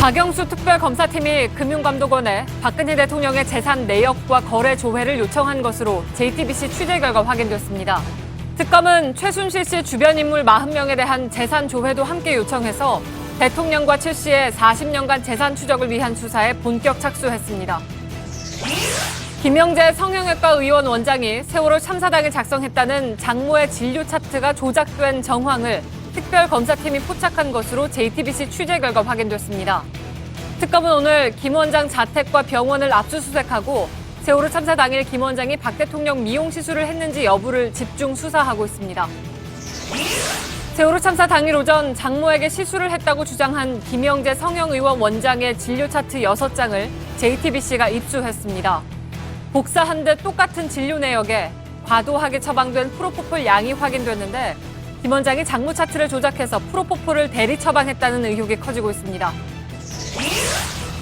박영수 특별검사팀이 금융감독원에 박근혜 대통령의 재산 내역과 거래 조회를 요청한 것으로 JTBC 취재 결과 확인됐습니다. 특검은 최순실 씨 주변 인물 40명에 대한 재산 조회도 함께 요청해서 대통령과 최 씨의 40년간 재산 추적을 위한 수사에 본격 착수했습니다. 김영재 성형외과 의원 원장이 세월호 참사 당일 작성했다는 장모의 진료 차트가 조작된 정황을 특별검사팀이 포착한 것으로 JTBC 취재 결과 확인됐습니다. 특검은 오늘 김 원장 자택과 병원을 압수수색하고 세월호 참사 당일 김 원장이 박 대통령 미용 시술을 했는지 여부를 집중 수사하고 있습니다. 세월호 참사 당일 오전 장모에게 시술을 했다고 주장한 김영재 성형의원 원장의 진료 차트 6장을 JTBC가 입수했습니다. 복사한 듯 똑같은 진료 내역에 과도하게 처방된 프로포폴 양이 확인됐는데 김 원장이 장모 차트를 조작해서 프로포폴을 대리 처방했다는 의혹이 커지고 있습니다.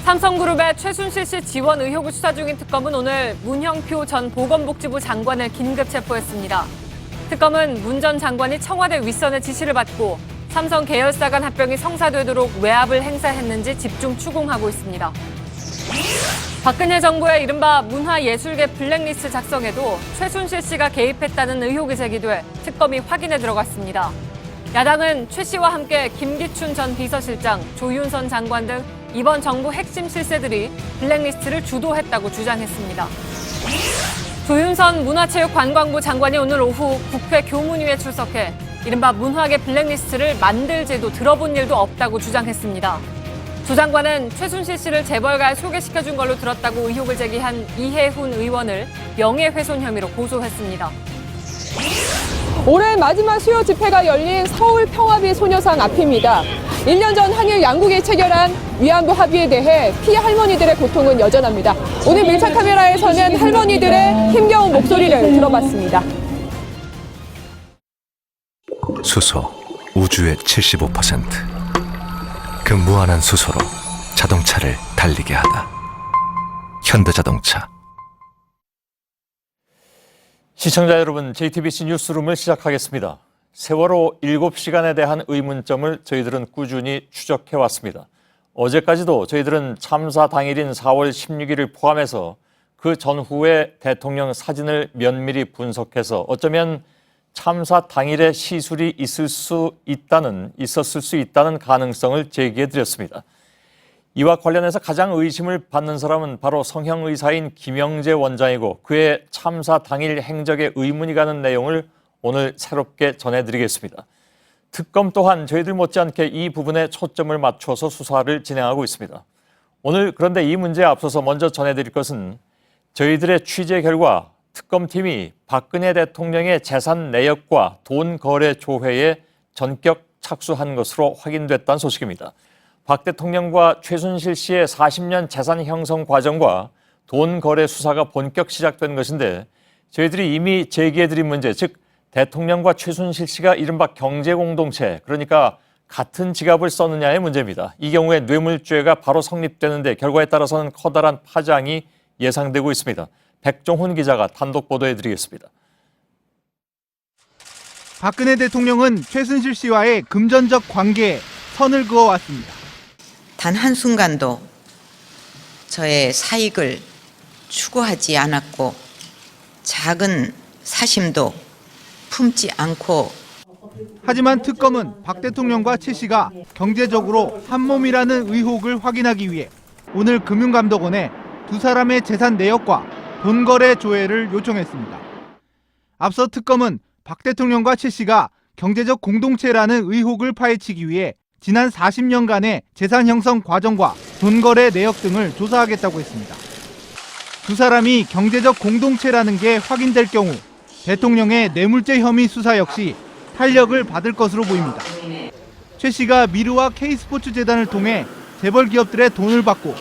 삼성그룹의 최순실 씨 지원 의혹을 수사 중인 특검은 오늘 문형표 전 보건복지부 장관을 긴급 체포했습니다. 특검은 문 전 장관이 청와대 윗선의 지시를 받고 삼성 계열사 간 합병이 성사되도록 외압을 행사했는지 집중 추궁하고 있습니다. 박근혜 정부의 이른바 문화예술계 블랙리스트 작성에도 최순실 씨가 개입했다는 의혹이 제기돼 특검이 확인에 들어갔습니다. 야당은 최 씨와 함께 김기춘 전 비서실장, 조윤선 장관 등 이번 정부 핵심 실세들이 블랙리스트를 주도했다고 주장했습니다. 조윤선 문화체육관광부 장관이 오늘 오후 국회 교문위에 출석해 이른바 문화계 블랙리스트를 만들지도 들어본 일도 없다고 주장했습니다. 조 장관은 최순실 씨를 재벌가에 소개시켜준 걸로 들었다고 의혹을 제기한 이해훈 의원을 명예훼손 혐의로 고소했습니다. 올해 마지막 수요 집회가 열린 서울 평화비 소녀상 앞입니다. 1년 전 한일 양국이 체결한 위안부 합의에 대해 피해 할머니들의 고통은 여전합니다. 오늘 밀착 카메라에서는 할머니들의 힘겨운 목소리를 들어봤습니다. 수소, 우주의 75%. 그 무한한 수소로 자동차를 달리게 하다. 현대자동차. 시청자 여러분, JTBC 뉴스룸을 시작하겠습니다. 세월호 7시간에 대한 의문점을 저희들은 꾸준히 추적해왔습니다. 어제까지도 저희들은 참사 당일인 4월 16일을 포함해서 그 전후의 대통령 사진을 면밀히 분석해서 어쩌면 참사 당일에 시술이 있었을 수 있다는 가능성을 제기해드렸습니다. 이와 관련해서 가장 의심을 받는 사람은 바로 성형의사인 김영재 원장이고 그의 참사 당일 행적에 의문이 가는 내용을 오늘 새롭게 전해드리겠습니다. 특검 또한 저희들 못지않게 이 부분에 초점을 맞춰서 수사를 진행하고 있습니다. 오늘 그런데 이 문제에 앞서서 먼저 전해드릴 것은 저희들의 취재 결과 특검팀이 박근혜 대통령의 재산 내역과 돈 거래 조회에 전격 착수한 것으로 확인됐다는 소식입니다. 박 대통령과 최순실 씨의 40년 재산 형성 과정과 돈 거래 수사가 본격 시작된 것인데 저희들이 이미 제기해드린 문제, 즉 대통령과 최순실 씨가 이른바 경제공동체, 그러니까 같은 지갑을 썼느냐의 문제입니다. 이 경우에 뇌물죄가 바로 성립되는데 결과에 따라서는 커다란 파장이 예상되고 있습니다. 백종훈 기자가 단독 보도해드리겠습니다. 박근혜 대통령은 최순실 씨와의 금전적 관계에 선을 그어왔습니다. 단 한순간도 저의 사익을 추구하지 않았고 작은 사심도 품지 않고. 하지만 특검은 박 대통령과 최 씨가 경제적으로 한몸이라는 의혹을 확인하기 위해 오늘 금융감독원에 두 사람의 재산 내역과 돈 거래 조회를 요청했습니다. 앞서 특검은 박 대통령과 최 씨가 경제적 공동체라는 의혹을 파헤치기 위해 지난 40년간의 재산 형성 과정과 돈 거래 내역 등을 조사하겠다고 했습니다. 두 사람이 경제적 공동체라는 게 확인될 경우 대통령의 뇌물죄 혐의 수사 역시 탄력을 받을 것으로 보입니다. 최 씨가 미르와 K스포츠재단을 통해 재벌 기업들의 돈을 받고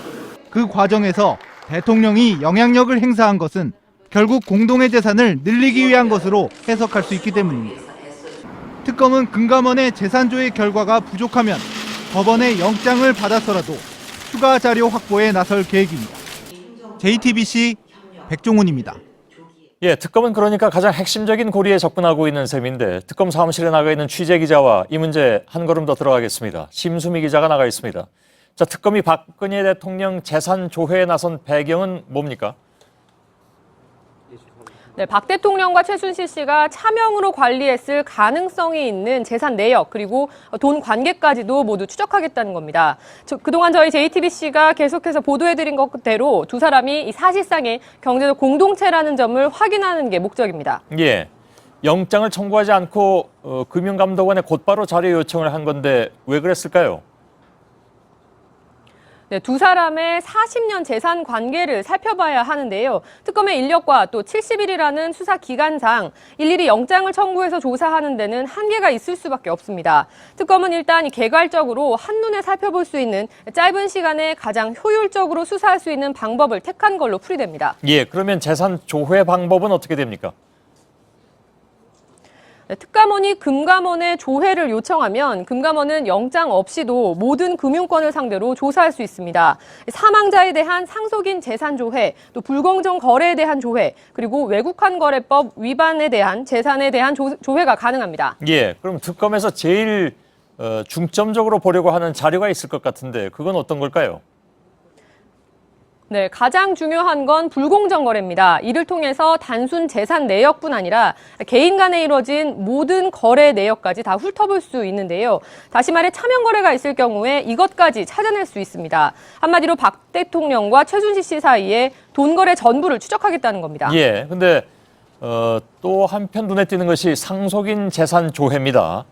그 과정에서 대통령이 영향력을 행사한 것은 결국 공동의 재산을 늘리기 위한 것으로 해석할 수 있기 때문입니다. 특검은 금감원의 재산조회 결과가 부족하면 법원의 영장을 받아서라도 추가 자료 확보에 나설 계획입니다. JTBC 백종훈입니다. 예, 특검은 그러니까 가장 핵심적인 고리에 접근하고 있는 셈인데 특검 사무실에 나가 있는 취재 기자와 이 문제 한 걸음 더 들어가겠습니다. 심수미 기자가 나가 있습니다. 자, 특검이 박근혜 대통령 재산 조회에 나선 배경은 뭡니까? 네, 박 대통령과 최순실 씨가 차명으로 관리했을 가능성이 있는 재산 내역 그리고 돈 관계까지도 모두 추적하겠다는 겁니다. 그동안 저희 JTBC가 계속해서 보도해드린 것대로 두 사람이 이 사실상의 경제적 공동체라는 점을 확인하는 게 목적입니다. 예, 영장을 청구하지 않고 금융감독원에 곧바로 자료 요청을 한 건데 왜 그랬을까요? 네, 두 사람의 40년 재산 관계를 살펴봐야 하는데요. 특검의 인력과 또 70일이라는 수사 기간상 일일이 영장을 청구해서 조사하는 데는 한계가 있을 수밖에 없습니다. 특검은 일단 개괄적으로 한눈에 살펴볼 수 있는 짧은 시간에 가장 효율적으로 수사할 수 있는 방법을 택한 걸로 풀이됩니다. 예, 그러면 재산 조회 방법은 어떻게 됩니까? 특감원이 금감원에 조회를 요청하면 금감원은 영장 없이도 모든 금융권을 상대로 조사할 수 있습니다. 사망자에 대한 상속인 재산 조회, 또 불공정 거래에 대한 조회, 그리고 외국환 거래법 위반에 대한 재산에 대한 조회가 가능합니다. 예, 그럼 특검에서 제일 중점적으로 보려고 하는 자료가 있을 것 같은데 그건 어떤 걸까요? 네, 가장 중요한 건 불공정 거래입니다. 이를 통해서 단순 재산 내역뿐 아니라 개인 간에 이루어진 모든 거래 내역까지 다 훑어볼 수 있는데요. 다시 말해 차명 거래가 있을 경우에 이것까지 찾아낼 수 있습니다. 한마디로 박 대통령과 최순실 씨 사이에 돈 거래 전부를 추적하겠다는 겁니다. 예, 근데 또 한편 눈에 띄는 것이 상속인 재산 조회입니다.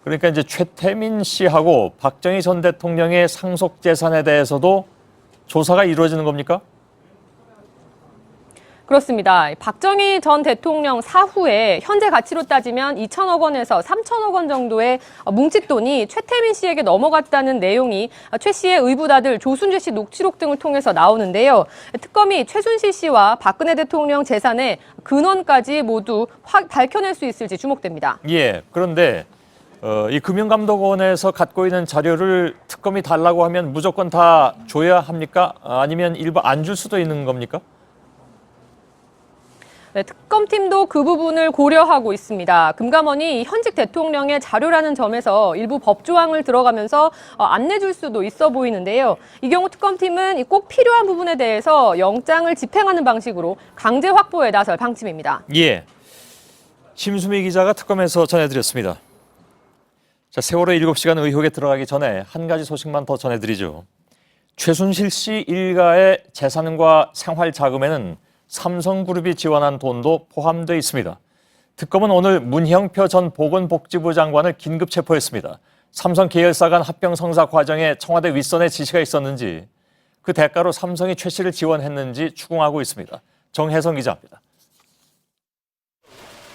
그러니까 이제 최태민 씨하고 박정희 전 대통령의 상속 재산에 대해서도 조사가 이루어지는 겁니까? 그렇습니다. 박정희 전 대통령 사후에 현재 가치로 따지면 2천억 원에서 3천억 원 정도의 뭉칫돈이 최태민 씨에게 넘어갔다는 내용이 최 씨의 의붓아들 조순재 씨 녹취록 등을 통해서 나오는데요. 특검이 최순실 씨와 박근혜 대통령 재산의 근원까지 모두 밝혀낼 수 있을지 주목됩니다. 예, 그런데 이 금융감독원에서 갖고 있는 자료를 특검이 달라고 하면 무조건 다 줘야 합니까? 아니면 일부 안 줄 수도 있는 겁니까? 네, 특검팀도 그 부분을 고려하고 있습니다. 금감원이 현직 대통령의 자료라는 점에서 일부 법조항을 들어가면서 안 내줄 수도 있어 보이는데요. 이 경우 특검팀은 꼭 필요한 부분에 대해서 영장을 집행하는 방식으로 강제 확보에 나설 방침입니다. 예, 심수미 기자가 특검에서 전해드렸습니다. 자, 세월호 7시간 의혹에 들어가기 전에 한 가지 소식만 더 전해드리죠. 최순실 씨 일가의 재산과 생활 자금에는 삼성그룹이 지원한 돈도 포함되어 있습니다. 특검은 오늘 문형표 전 보건복지부 장관을 긴급 체포했습니다. 삼성 계열사 간 합병 성사 과정에 청와대 윗선의 지시가 있었는지 그 대가로 삼성이 최 씨를 지원했는지 추궁하고 있습니다. 정혜성 기자입니다.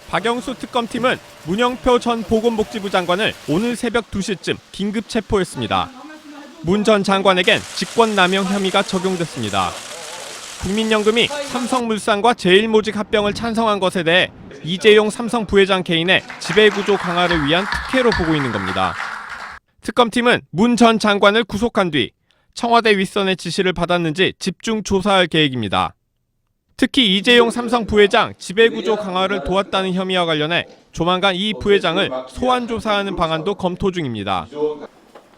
박영수 특검팀은 문형표 전 보건복지부 장관을 오늘 새벽 2시쯤 긴급 체포했습니다. 문 전 장관에겐 직권남용 혐의가 적용됐습니다. 국민연금이 삼성물산과 제일모직 합병을 찬성한 것에 대해 이재용 삼성 부회장 개인의 지배구조 강화를 위한 특혜로 보고 있는 겁니다. 특검팀은 문 전 장관을 구속한 뒤 청와대 윗선의 지시를 받았는지 집중 조사할 계획입니다. 특히 이재용 삼성 부회장 지배구조 강화를 도왔다는 혐의와 관련해 조만간 이 부회장을 소환 조사하는 방안도 검토 중입니다.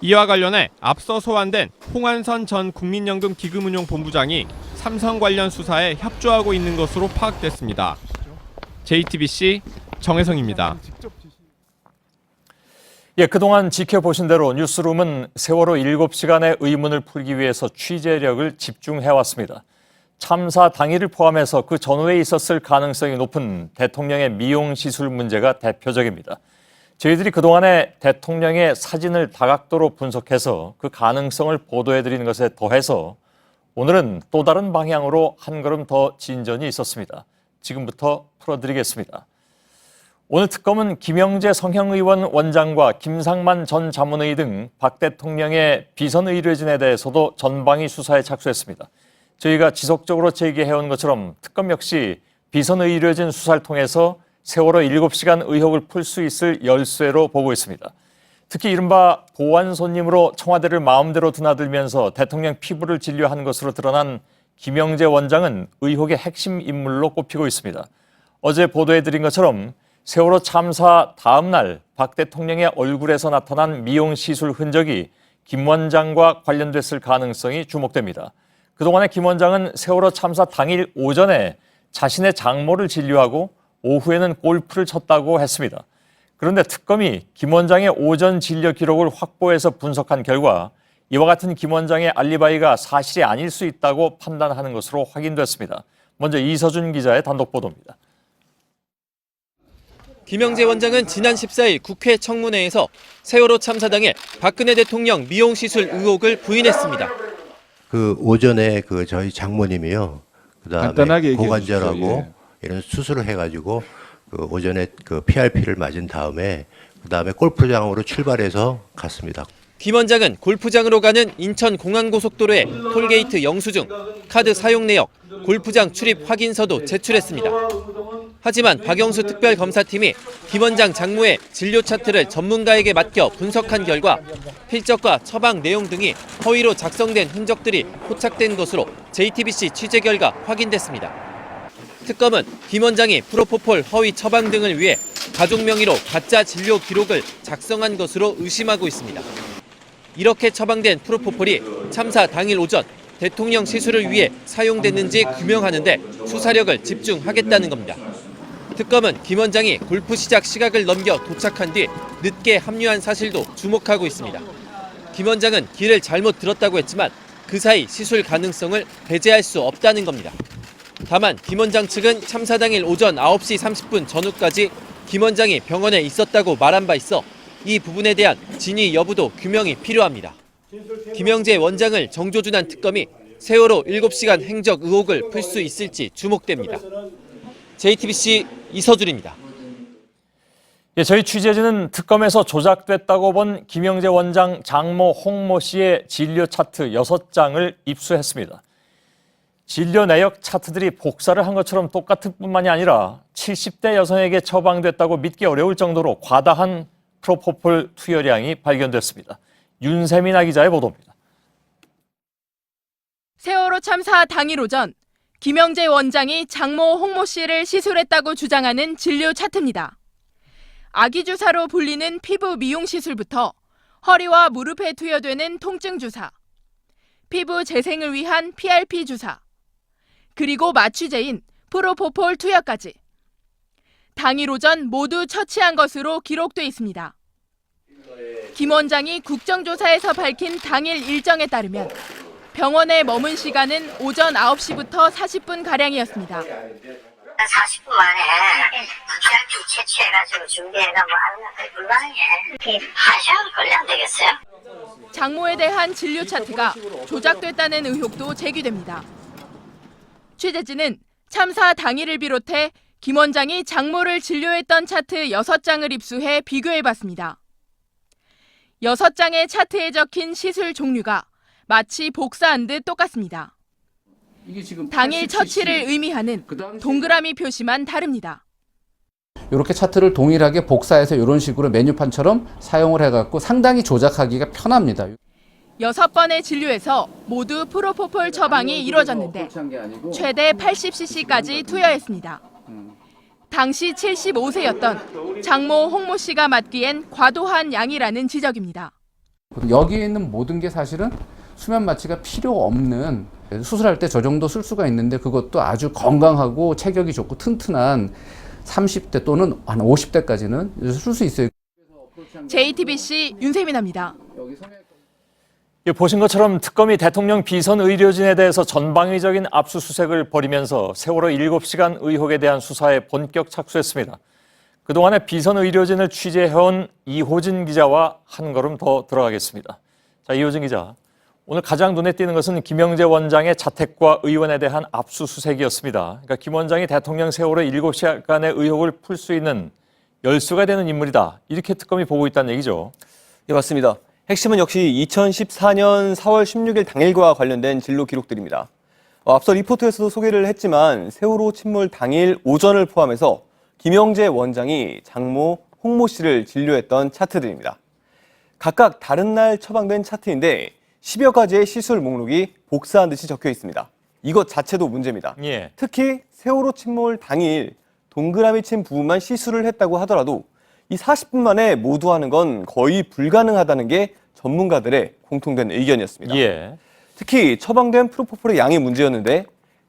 이와 관련해 앞서 소환된 홍한선 전 국민연금 기금운용본부장이 삼성 관련 수사에 협조하고 있는 것으로 파악됐습니다. JTBC 정혜성입니다. 예, 그동안 지켜보신 대로 뉴스룸은 세월호 7시간의 의문을 풀기 위해서 취재력을 집중해왔습니다. 참사 당일을 포함해서 그 전후에 있었을 가능성이 높은 대통령의 미용 시술 문제가 대표적입니다. 저희들이 그동안에 대통령의 사진을 다각도로 분석해서 그 가능성을 보도해드리는 것에 더해서 오늘은 또 다른 방향으로 한 걸음 더 진전이 있었습니다. 지금부터 풀어드리겠습니다. 오늘 특검은 김영재 성형의원 원장과 김상만 전 자문의 등 박 대통령의 비선 의료진에 대해서도 전방위 수사에 착수했습니다. 저희가 지속적으로 제기해온 것처럼 특검 역시 비선 의료진 수사를 통해서 세월호 7시간 의혹을 풀 수 있을 열쇠로 보고 있습니다. 특히 이른바 보안 손님으로 청와대를 마음대로 드나들면서 대통령 피부를 진료한 것으로 드러난 김영재 원장은 의혹의 핵심 인물로 꼽히고 있습니다. 어제 보도해드린 것처럼 세월호 참사 다음 날 박 대통령의 얼굴에서 나타난 미용 시술 흔적이 김 원장과 관련됐을 가능성이 주목됩니다. 그동안에 김 원장은 세월호 참사 당일 오전에 자신의 장모를 진료하고 오후에는 골프를 쳤다고 했습니다. 그런데 특검이 김 원장의 오전 진료 기록을 확보해서 분석한 결과 이와 같은 김 원장의 알리바이가 사실이 아닐 수 있다고 판단하는 것으로 확인됐습니다. 먼저 이서준 기자의 단독 보도입니다. 김영재 원장은 지난 14일 국회 청문회에서 세월호 참사 당일 박근혜 대통령 미용 시술 의혹을 부인했습니다. 그 오전에 그 저희 장모님이요. 그다음에 고관절하고 이런 수술을 해가지고 그 오전에 그 PRP를 맞은 다음에 그다음에 골프장으로 출발해서 갔습니다. 김 원장은 골프장으로 가는 인천공항고속도로에 톨게이트 영수증, 카드 사용 내역, 골프장 출입 확인서도 제출했습니다. 하지만 박영수 특별검사팀이 김 원장 장모의 진료 차트를 전문가에게 맡겨 분석한 결과 필적과 처방 내용 등이 허위로 작성된 흔적들이 포착된 것으로 JTBC 취재 결과 확인됐습니다. 특검은 김 원장이 프로포폴 허위 처방 등을 위해 가족 명의로 가짜 진료 기록을 작성한 것으로 의심하고 있습니다. 이렇게 처방된 프로포폴이 참사 당일 오전 대통령 시술을 위해 사용됐는지 규명하는 데 수사력을 집중하겠다는 겁니다. 특검은 김 원장이 골프 시작 시각을 넘겨 도착한 뒤 늦게 합류한 사실도 주목하고 있습니다. 김 원장은 길을 잘못 들었다고 했지만 그 사이 시술 가능성을 배제할 수 없다는 겁니다. 다만 김 원장 측은 참사 당일 오전 9시 30분 전후까지 김 원장이 병원에 있었다고 말한 바 있어 이 부분에 대한 진위 여부도 규명이 필요합니다. 김영재 원장을 정조준한 특검이 세월호 7시간 행적 의혹을 풀 수 있을지 주목됩니다. JTBC 이서준입니다. 저희 취재진은 특검에서 조작됐다고 본 김영재 원장 장모 홍모 씨의 진료 차트 6장을 입수했습니다. 진료 내역 차트들이 복사를 한 것처럼 똑같을 뿐만이 아니라 70대 여성에게 처방됐다고 믿기 어려울 정도로 과다한 프로포폴 투여량이 발견됐습니다. 윤세민아 기자의 보도입니다. 세월호 참사 당일 오전 김영재 원장이 장모 홍모 씨를 시술했다고 주장하는 진료 차트입니다. 아기 주사로 불리는 피부 미용 시술부터 허리와 무릎에 투여되는 통증 주사, 피부 재생을 위한 PRP 주사, 그리고 마취제인 프로포폴 투여까지 당일 오전 모두 처치한 것으로 기록돼 있습니다. 김 원장이 국정조사에서 밝힌 당일 일정에 따르면 병원에 머문 시간은 오전 9시부터 40분가량이었습니다. 40분 만에 PRP 채취해가지고 준비해가 뭐 하는 건 불가능해. 1시간 걸리면 되겠어요? 장모에 대한 진료 차트가 조작됐다는 의혹도 제기됩니다. 취재진은 참사 당일을 비롯해 김 원장이 장모를 진료했던 차트 6장을 입수해 비교해봤습니다. 6장의 차트에 적힌 시술 종류가 마치 복사한 듯 똑같습니다. 당일 처치를 의미하는 동그라미 표시만 다릅니다. 이렇게 차트를 동일하게 복사해서 이런 식으로 메뉴판처럼 사용을 해갖고 상당히 조작하기가 편합니다. 6번의 진료에서 모두 프로포폴 처방이 이루어졌는데 최대 80cc까지 투여했습니다. 당시 75세였던 장모 홍모 씨가 맞기엔 과도한 양이라는 지적입니다. 여기에 있는 모든 게 사실은 수면 마취가 필요 없는, 수술할 때 저 정도 쓸 수가 있는데 그것도 아주 건강하고 체격이 좋고 튼튼한 30대 또는 한 50대까지는 쓸 수 있어요. JTBC 윤세민입니다. 보신 것처럼 특검이 대통령 비선 의료진에 대해서 전방위적인 압수수색을 벌이면서 세월호 7시간 의혹에 대한 수사에 본격 착수했습니다. 그동안에 비선 의료진을 취재해온 이호진 기자와 한 걸음 더 들어가겠습니다. 자, 이호진 기자. 오늘 가장 눈에 띄는 것은 김영재 원장의 자택과 의원에 대한 압수수색이었습니다. 그러니까 김 원장이 대통령 세월호 7시간의 의혹을 풀 수 있는 열쇠가 되는 인물이다. 이렇게 특검이 보고 있다는 얘기죠. 네, 맞습니다. 핵심은 역시 2014년 4월 16일 당일과 관련된 진료 기록들입니다. 앞서 리포트에서도 소개를 했지만 세월호 침몰 당일 오전을 포함해서 김영재 원장이 장모 홍모 씨를 진료했던 차트들입니다. 각각 다른 날 처방된 차트인데 10여 가지의 시술 목록이 복사한 듯이 적혀 있습니다. 이것 자체도 문제입니다. 예. 특히 세월호 침몰 당일 동그라미 친 부분만 시술을 했다고 하더라도 이 40분 만에 모두 하는 건 거의 불가능하다는 게 전문가들의 공통된 의견이었습니다. 예. 특히 처방된 프로포폴의 양이 문제였는데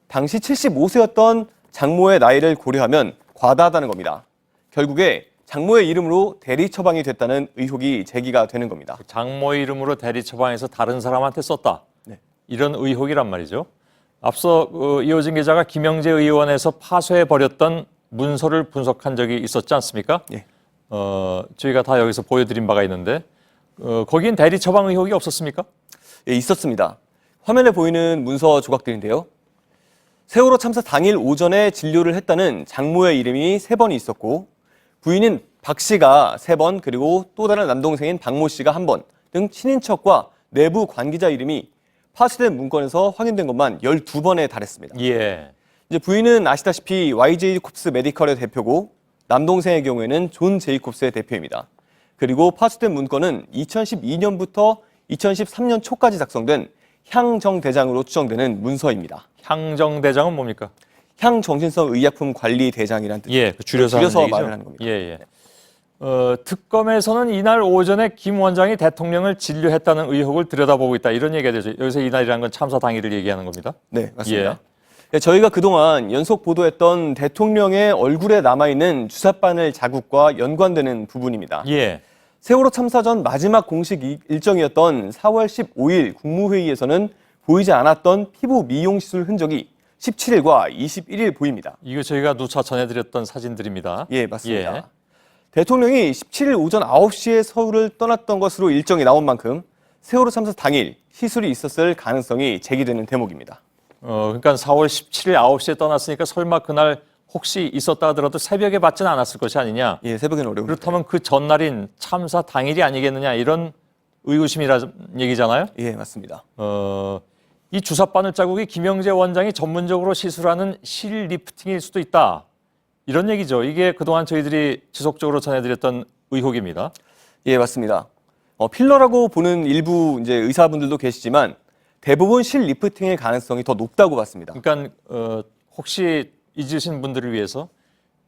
당시 75세였던 장모의 나이를 고려하면 과다하다는 겁니다. 결국에 장모의 이름으로 대리 처방이 됐다는 의혹이 제기가 되는 겁니다. 장모 이름으로 대리 처방해서 다른 사람한테 썼다. 네. 이런 의혹이란 말이죠. 앞서 이호진 기자가 김영재 의원에서 파쇄해버렸던 문서를 분석한 적이 있었지 않습니까? 예. 저희가 다 여기서 보여드린 바가 있는데 거긴 대리 처방 의혹이 없었습니까? 예, 있었습니다. 화면에 보이는 문서 조각들인데요. 세월호 참사 당일 오전에 진료를 했다는 장모의 이름이 3번이 있었고 부인인 박 씨가 3번 그리고 또 다른 남동생인 박모 씨가 1번 등 친인척과 내부 관계자 이름이 파쇄된 문건에서 확인된 것만 12번에 달했습니다. 예. 이제 부인은 아시다시피 YJ콥스 메디컬의 대표고 남동생의 경우에는 존 제이콥스의 대표입니다. 그리고 파쇄된 문건은 2012년부터 2013년 초까지 작성된 향정대장으로 추정되는 문서입니다. 향정대장은 뭡니까? 향정신성 의약품 관리 대장이라는 뜻. 예, 줄여서 말을 하는 겁니다. 예, 예. 특검에서는 이날 오전에 김 원장이 대통령을 진료했다는 의혹을 들여다보고 있다. 이런 얘기가 되죠. 여기서 이날이라는 건 참사 당일을 얘기하는 겁니다. 네, 맞습니다. 예, 저희가 그동안 연속 보도했던 대통령의 얼굴에 남아있는 주사바늘 자국과 연관되는 부분입니다. 예. 세월호 참사 전 마지막 공식 일정이었던 4월 15일 국무회의에서는 보이지 않았던 피부 미용 시술 흔적이 17일과 21일 보입니다. 이거 저희가 누차 전해드렸던 사진들입니다. 예, 맞습니다. 예. 대통령이 17일 오전 9시에 서울을 떠났던 것으로 일정이 나온 만큼 세월호 참사 당일 시술이 있었을 가능성이 제기되는 대목입니다. 그러니까 4월 17일 9시에 떠났으니까 설마 그날 혹시 있었다 하더라도 새벽에 받지는 않았을 것이 아니냐. 예, 새벽에는 어려운. 그렇다면 그 전날인 참사 당일이 아니겠느냐 이런 의구심이라는 얘기잖아요. 예, 맞습니다. 이 주사바늘 자국이 김영재 원장이 전문적으로 시술하는 실 리프팅일 수도 있다. 이런 얘기죠. 이게 그동안 저희들이 지속적으로 전해드렸던 의혹입니다. 예, 맞습니다. 필러라고 보는 일부 이제 의사분들도 계시지만 대부분 실 리프팅의 가능성이 더 높다고 봤습니다. 그러니까 혹시 잊으신 분들을 위해서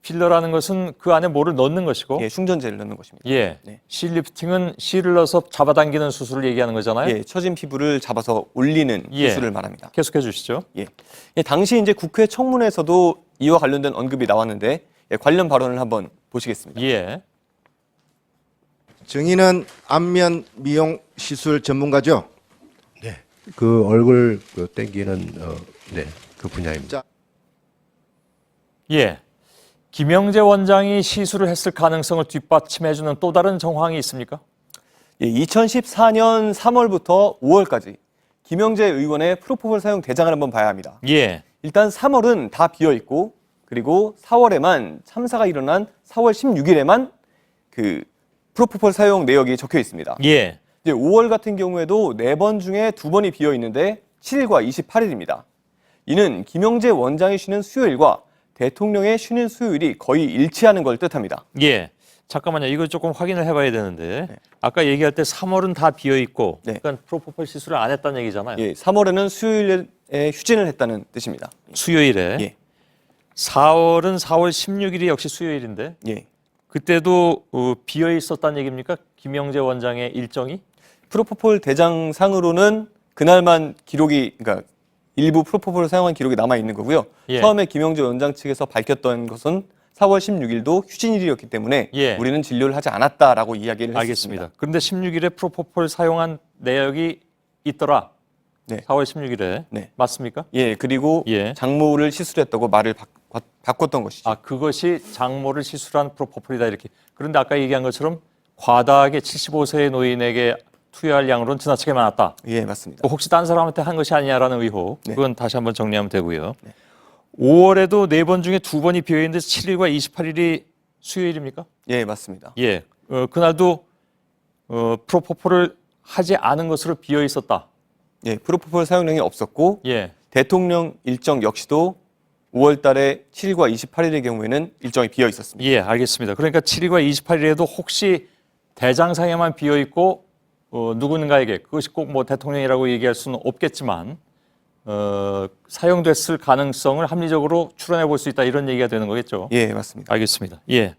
필러라는 것은 그 안에 뭐를 넣는 것이고, 예, 충전재를 넣는 것입니다. 예, 네. 실 리프팅은 실을 넣어서 잡아당기는 수술을 얘기하는 거잖아요. 예, 처진 피부를 잡아서 올리는 예. 수술을 말합니다. 계속해 주시죠. 예. 예, 당시 이제 국회 청문회에서도 이와 관련된 언급이 나왔는데 관련 발언을 한번 보시겠습니다. 예. 증인은 안면 미용 시술 전문가죠? 네. 그 얼굴 땡기는 그 분야입니다. 예. 김영재 원장이 시술을 했을 가능성을 뒷받침해주는 또 다른 정황이 있습니까? 예, 2014년 3월부터 5월까지 김영재 의원의 프로포폴 사용 대장을 한번 봐야 합니다. 예. 일단 3월은 다 비어 있고 그리고 4월에만 참사가 일어난 4월 16일에만 그 프로포폴 사용 내역이 적혀 있습니다. 예. 이제 5월 같은 경우에도 4번 중에 2번이 비어 있는데 7일과 28일입니다. 이는 김영재 원장이 쉬는 수요일과 대통령의 쉬는 수요일이 거의 일치하는 걸 뜻합니다. 예. 잠깐만요. 이거 조금 확인을 해봐야 되는데 아까 얘기할 때 3월은 다 비어 있고 그러니까 프로포폴 시술을 안 했다는 얘기잖아요. 예, 3월에는 수요일에 휴진을 했다는 뜻입니다. 수요일에. 예. 4월은 4월 16일이 역시 수요일인데 예. 그때도 비어 있었다는 얘기입니까? 김영재 원장의 일정이? 프로포폴 대장상으로는 그날만 기록이 그러니까 일부 프로포폴을 사용한 기록이 남아 있는 거고요. 예. 처음에 김영재 원장 측에서 밝혔던 것은 4월 16일도 휴진일이었기 때문에 예. 우리는 진료를 하지 않았다라고 이야기를 알겠습니다. 했습니다. 그런데 16일에 프로포폴 사용한 내역이 있더라. 네. 4월 16일에. 네. 맞습니까? 예, 그리고 예. 장모를 시술했다고 말을 바꿨던 것이죠. 아, 그것이 장모를 시술한 프로포폴이다 이렇게. 그런데 아까 얘기한 것처럼 과다하게 75세의 노인에게 투여할 양으로는 지나치게 많았다. 예, 맞습니다. 혹시 딴 사람한테 한 것이 아니냐라는 의혹. 네. 그건 다시 한번 정리하면 되고요. 네. 5월에도 4번 중에 2번이 비어있는데 7일과 28일이 수요일입니까? 예, 맞습니다. 예. 그날도 프로포폴을 하지 않은 것으로 비어 있었다. 예, 프로포폴 사용량이 없었고 예. 대통령 일정 역시도 5월 달에 7일과 28일의 경우에는 일정이 비어 있었습니다. 예, 알겠습니다. 그러니까 7일과 28일에도 혹시 대장상에만 비어 있고 누군가에게 그것이 꼭 뭐 대통령이라고 얘기할 수는 없겠지만 사용됐을 가능성을 합리적으로 추론해 볼 수 있다 이런 얘기가 되는 거겠죠. 예, 맞습니다. 알겠습니다. 예.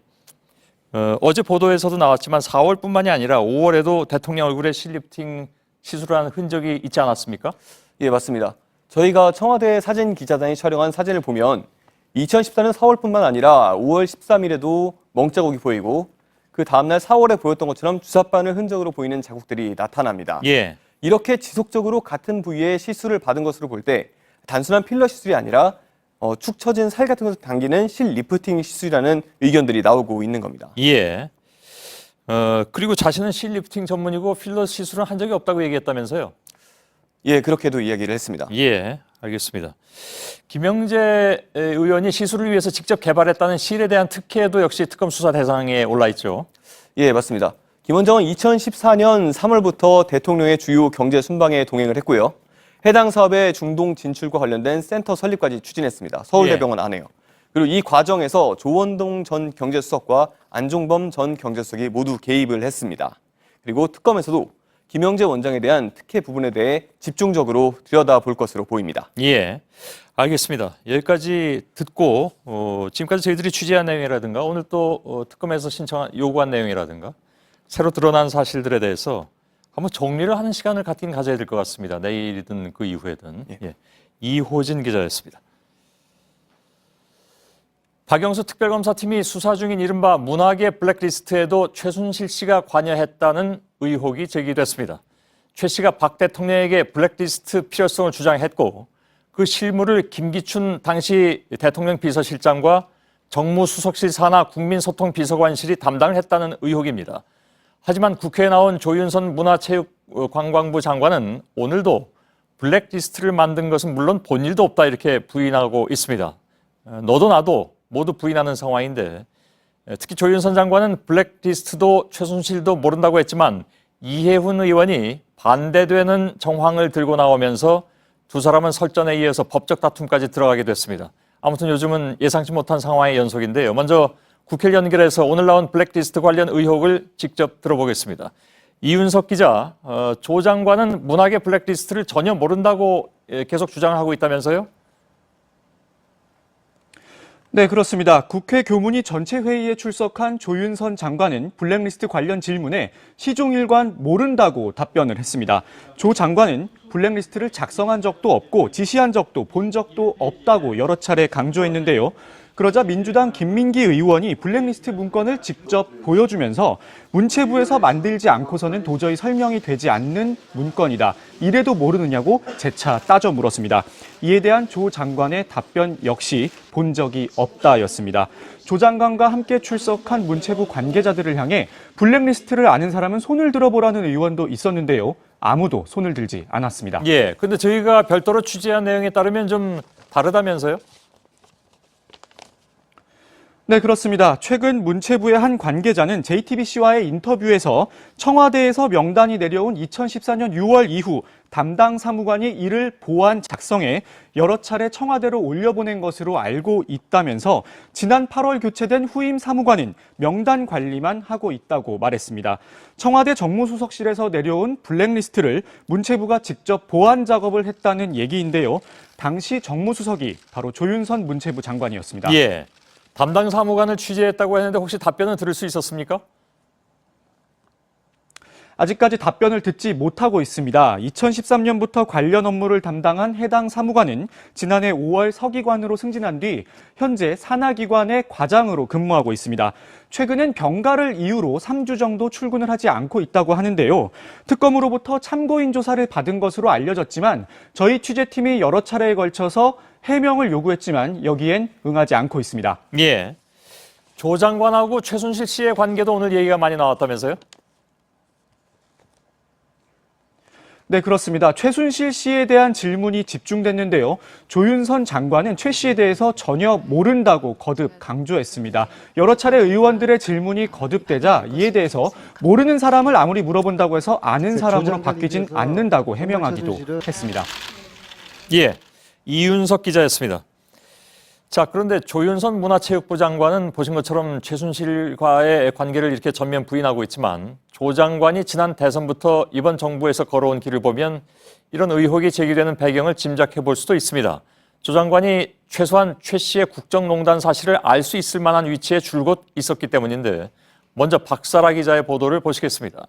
어제 보도에서도 나왔지만 4월뿐만이 아니라 5월에도 대통령 얼굴에 실리프팅 시술을 한 흔적이 있지 않았습니까? 예, 맞습니다. 저희가 청와대 사진 기자단이 촬영한 사진을 보면 2014년 4월뿐만 아니라 5월 13일에도 멍자국이 보이고 그 다음날 4월에 보였던 것처럼 주사바늘 흔적으로 보이는 자국들이 나타납니다. 예. 이렇게 지속적으로 같은 부위에 시술을 받은 것으로 볼 때 단순한 필러 시술이 아니라 축 처진 살 같은 것을 당기는 실리프팅 시술이라는 의견들이 나오고 있는 겁니다. 예. 그리고 자신은 실리프팅 전문이고 필러 시술은 한 적이 없다고 얘기했다면서요? 예, 그렇게도 이야기를 했습니다. 예, 알겠습니다. 김영재 의원이 시술을 위해서 직접 개발했다는 실에 대한 특혜도 역시 특검 수사 대상에 올라 있죠. 예, 맞습니다. 김 원장은 2014년 3월부터 대통령의 주요 경제 순방에 동행을 했고요. 해당 사업의 중동 진출과 관련된 센터 설립까지 추진했습니다. 서울대병원 안에요. 그리고 이 과정에서 조원동 전 경제수석과 안종범 전 경제수석이 모두 개입을 했습니다. 그리고 특검에서도 김영재 원장에 대한 특혜 부분에 대해 집중적으로 들여다볼 것으로 보입니다. 예, 알겠습니다. 여기까지 듣고 지금까지 저희들이 취재한 내용이라든가 오늘 또 특검에서 요구한 내용이라든가 새로 드러난 사실들에 대해서 한번 정리를 하는 시간을 가져야 될 것 같습니다. 내일이든 그 이후에든. 예. 이호진 기자였습니다. 박영수 특별검사팀이 수사 중인 이른바 문화계 블랙리스트에도 최순실 씨가 관여했다는 의혹이 제기됐습니다. 최 씨가 박 대통령에게 블랙리스트 필요성을 주장했고 그 실무를 김기춘 당시 대통령 비서실장과 정무수석실 산하 국민소통비서관실이 담당을 했다는 의혹입니다. 하지만 국회에 나온 조윤선 문화체육관광부 장관은 오늘도 블랙리스트를 만든 것은 물론 본 일도 없다 이렇게 부인하고 있습니다. 너도 나도 모두 부인하는 상황인데 특히 조윤선 장관은 블랙리스트도 최순실도 모른다고 했지만 이해훈 의원이 반대되는 정황을 들고 나오면서 두 사람은 설전에 이어서 법적 다툼까지 들어가게 됐습니다. 아무튼 요즘은 예상치 못한 상황의 연속인데요. 먼저 국회를 연결해서 오늘 나온 블랙리스트 관련 의혹을 직접 들어보겠습니다. 이윤석 기자, 조 장관은 문학의 블랙리스트를 전혀 모른다고 계속 주장을 하고 있다면서요? 네, 그렇습니다. 국회 교문위 전체 회의에 출석한 조윤선 장관은 블랙리스트 관련 질문에 시종일관 모른다고 답변을 했습니다. 조 장관은 블랙리스트를 작성한 적도 없고 지시한 적도 본 적도 없다고 여러 차례 강조했는데요. 그러자 민주당 김민기 의원이 블랙리스트 문건을 직접 보여주면서 문체부에서 만들지 않고서는 도저히 설명이 되지 않는 문건이다. 이래도 모르느냐고 재차 따져 물었습니다. 이에 대한 조 장관의 답변 역시 본 적이 없다였습니다. 조 장관과 함께 출석한 문체부 관계자들을 향해 블랙리스트를 아는 사람은 손을 들어보라는 의원도 있었는데요. 아무도 손을 들지 않았습니다. 예, 근데 저희가 별도로 취재한 내용에 따르면 좀 다르다면서요? 네, 그렇습니다. 최근 문체부의 한 관계자는 JTBC와의 인터뷰에서 청와대에서 명단이 내려온 2014년 6월 이후 담당 사무관이 이를 보완 작성해 여러 차례 청와대로 올려보낸 것으로 알고 있다면서 지난 8월 교체된 후임 사무관은 명단 관리만 하고 있다고 말했습니다. 청와대 정무수석실에서 내려온 블랙리스트를 문체부가 직접 보완 작업을 했다는 얘기인데요. 당시 정무수석이 바로 조윤선 문체부 장관이었습니다. 예. 담당 사무관을 취재했다고 했는데 혹시 답변은 들을 수 있었습니까? 아직까지 답변을 듣지 못하고 있습니다. 2013년부터 관련 업무를 담당한 해당 사무관은 지난해 5월 서기관으로 승진한 뒤 현재 산하기관의 과장으로 근무하고 있습니다. 최근엔 병가를 이유로 3주 정도 출근을 하지 않고 있다고 하는데요. 특검으로부터 참고인 조사를 받은 것으로 알려졌지만 저희 취재팀이 여러 차례에 걸쳐서 해명을 요구했지만 여기엔 응하지 않고 있습니다. 예. 조 장관하고 최순실 씨의 관계도 오늘 얘기가 많이 나왔다면서요? 네, 그렇습니다. 최순실 씨에 대한 질문이 집중됐는데요. 조윤선 장관은 최 씨에 대해서 전혀 모른다고 거듭 강조했습니다. 여러 차례 의원들의 질문이 거듭되자 이에 대해서 모르는 사람을 아무리 물어본다고 해서 아는 사람으로 바뀌진 않는다고 해명하기도 했습니다. 예, 이윤석 기자였습니다. 자, 그런데 조윤선 문화체육부 장관은 보신 것처럼 최순실과의 관계를 이렇게 전면 부인하고 있지만 조 장관이 지난 대선부터 이번 정부에서 걸어온 길을 보면 이런 의혹이 제기되는 배경을 짐작해 볼 수도 있습니다. 조 장관이 최소한 최 씨의 국정농단 사실을 알 수 있을 만한 위치에 줄곧 있었기 때문인데 먼저 박사라 기자의 보도를 보시겠습니다.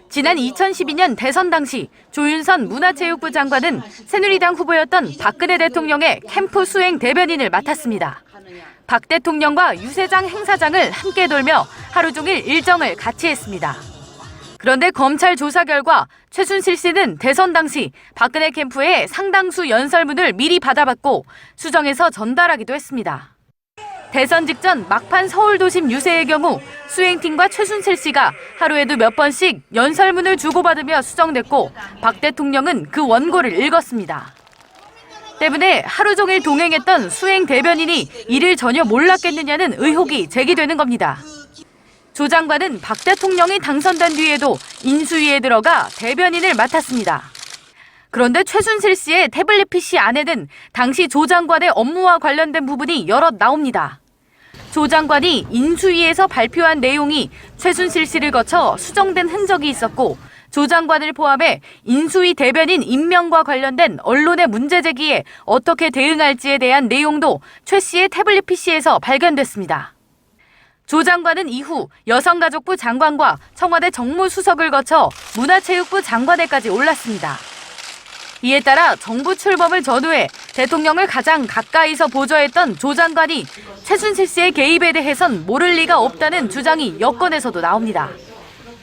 지난 2012년 대선 당시 조윤선 문화체육부 장관은 새누리당 후보였던 박근혜 대통령의 캠프 수행 대변인을 맡았습니다. 박 대통령과 유세장 행사장을 함께 돌며 하루 종일 일정을 같이 했습니다. 그런데 검찰 조사 결과 최순실 씨는 대선 당시 박근혜 캠프에 상당수 연설문을 미리 받아봤고 수정해서 전달하기도 했습니다. 대선 직전 막판 서울 도심 유세의 경우 수행팀과 최순실 씨가 하루에도 몇 번씩 연설문을 주고받으며 수정됐고 박 대통령은 그 원고를 읽었습니다. 때문에 하루 종일 동행했던 수행 대변인이 이를 전혀 몰랐겠느냐는 의혹이 제기되는 겁니다. 조 장관은 박 대통령이 당선된 뒤에도 인수위에 들어가 대변인을 맡았습니다. 그런데 최순실 씨의 태블릿 PC 안에는 당시 조 장관의 업무와 관련된 부분이 여럿 나옵니다. 조 장관이 인수위에서 발표한 내용이 최순실 씨를 거쳐 수정된 흔적이 있었고 조 장관을 포함해 인수위 대변인 임명과 관련된 언론의 문제 제기에 어떻게 대응할지에 대한 내용도 최 씨의 태블릿 PC에서 발견됐습니다. 조 장관은 이후 여성가족부 장관과 청와대 정무수석을 거쳐 문화체육부 장관에까지 올랐습니다. 이에 따라 정부 출범을 전후해 대통령을 가장 가까이서 보좌했던 조 장관이 최순실 씨의 개입에 대해선 모를 리가 없다는 주장이 여권에서도 나옵니다.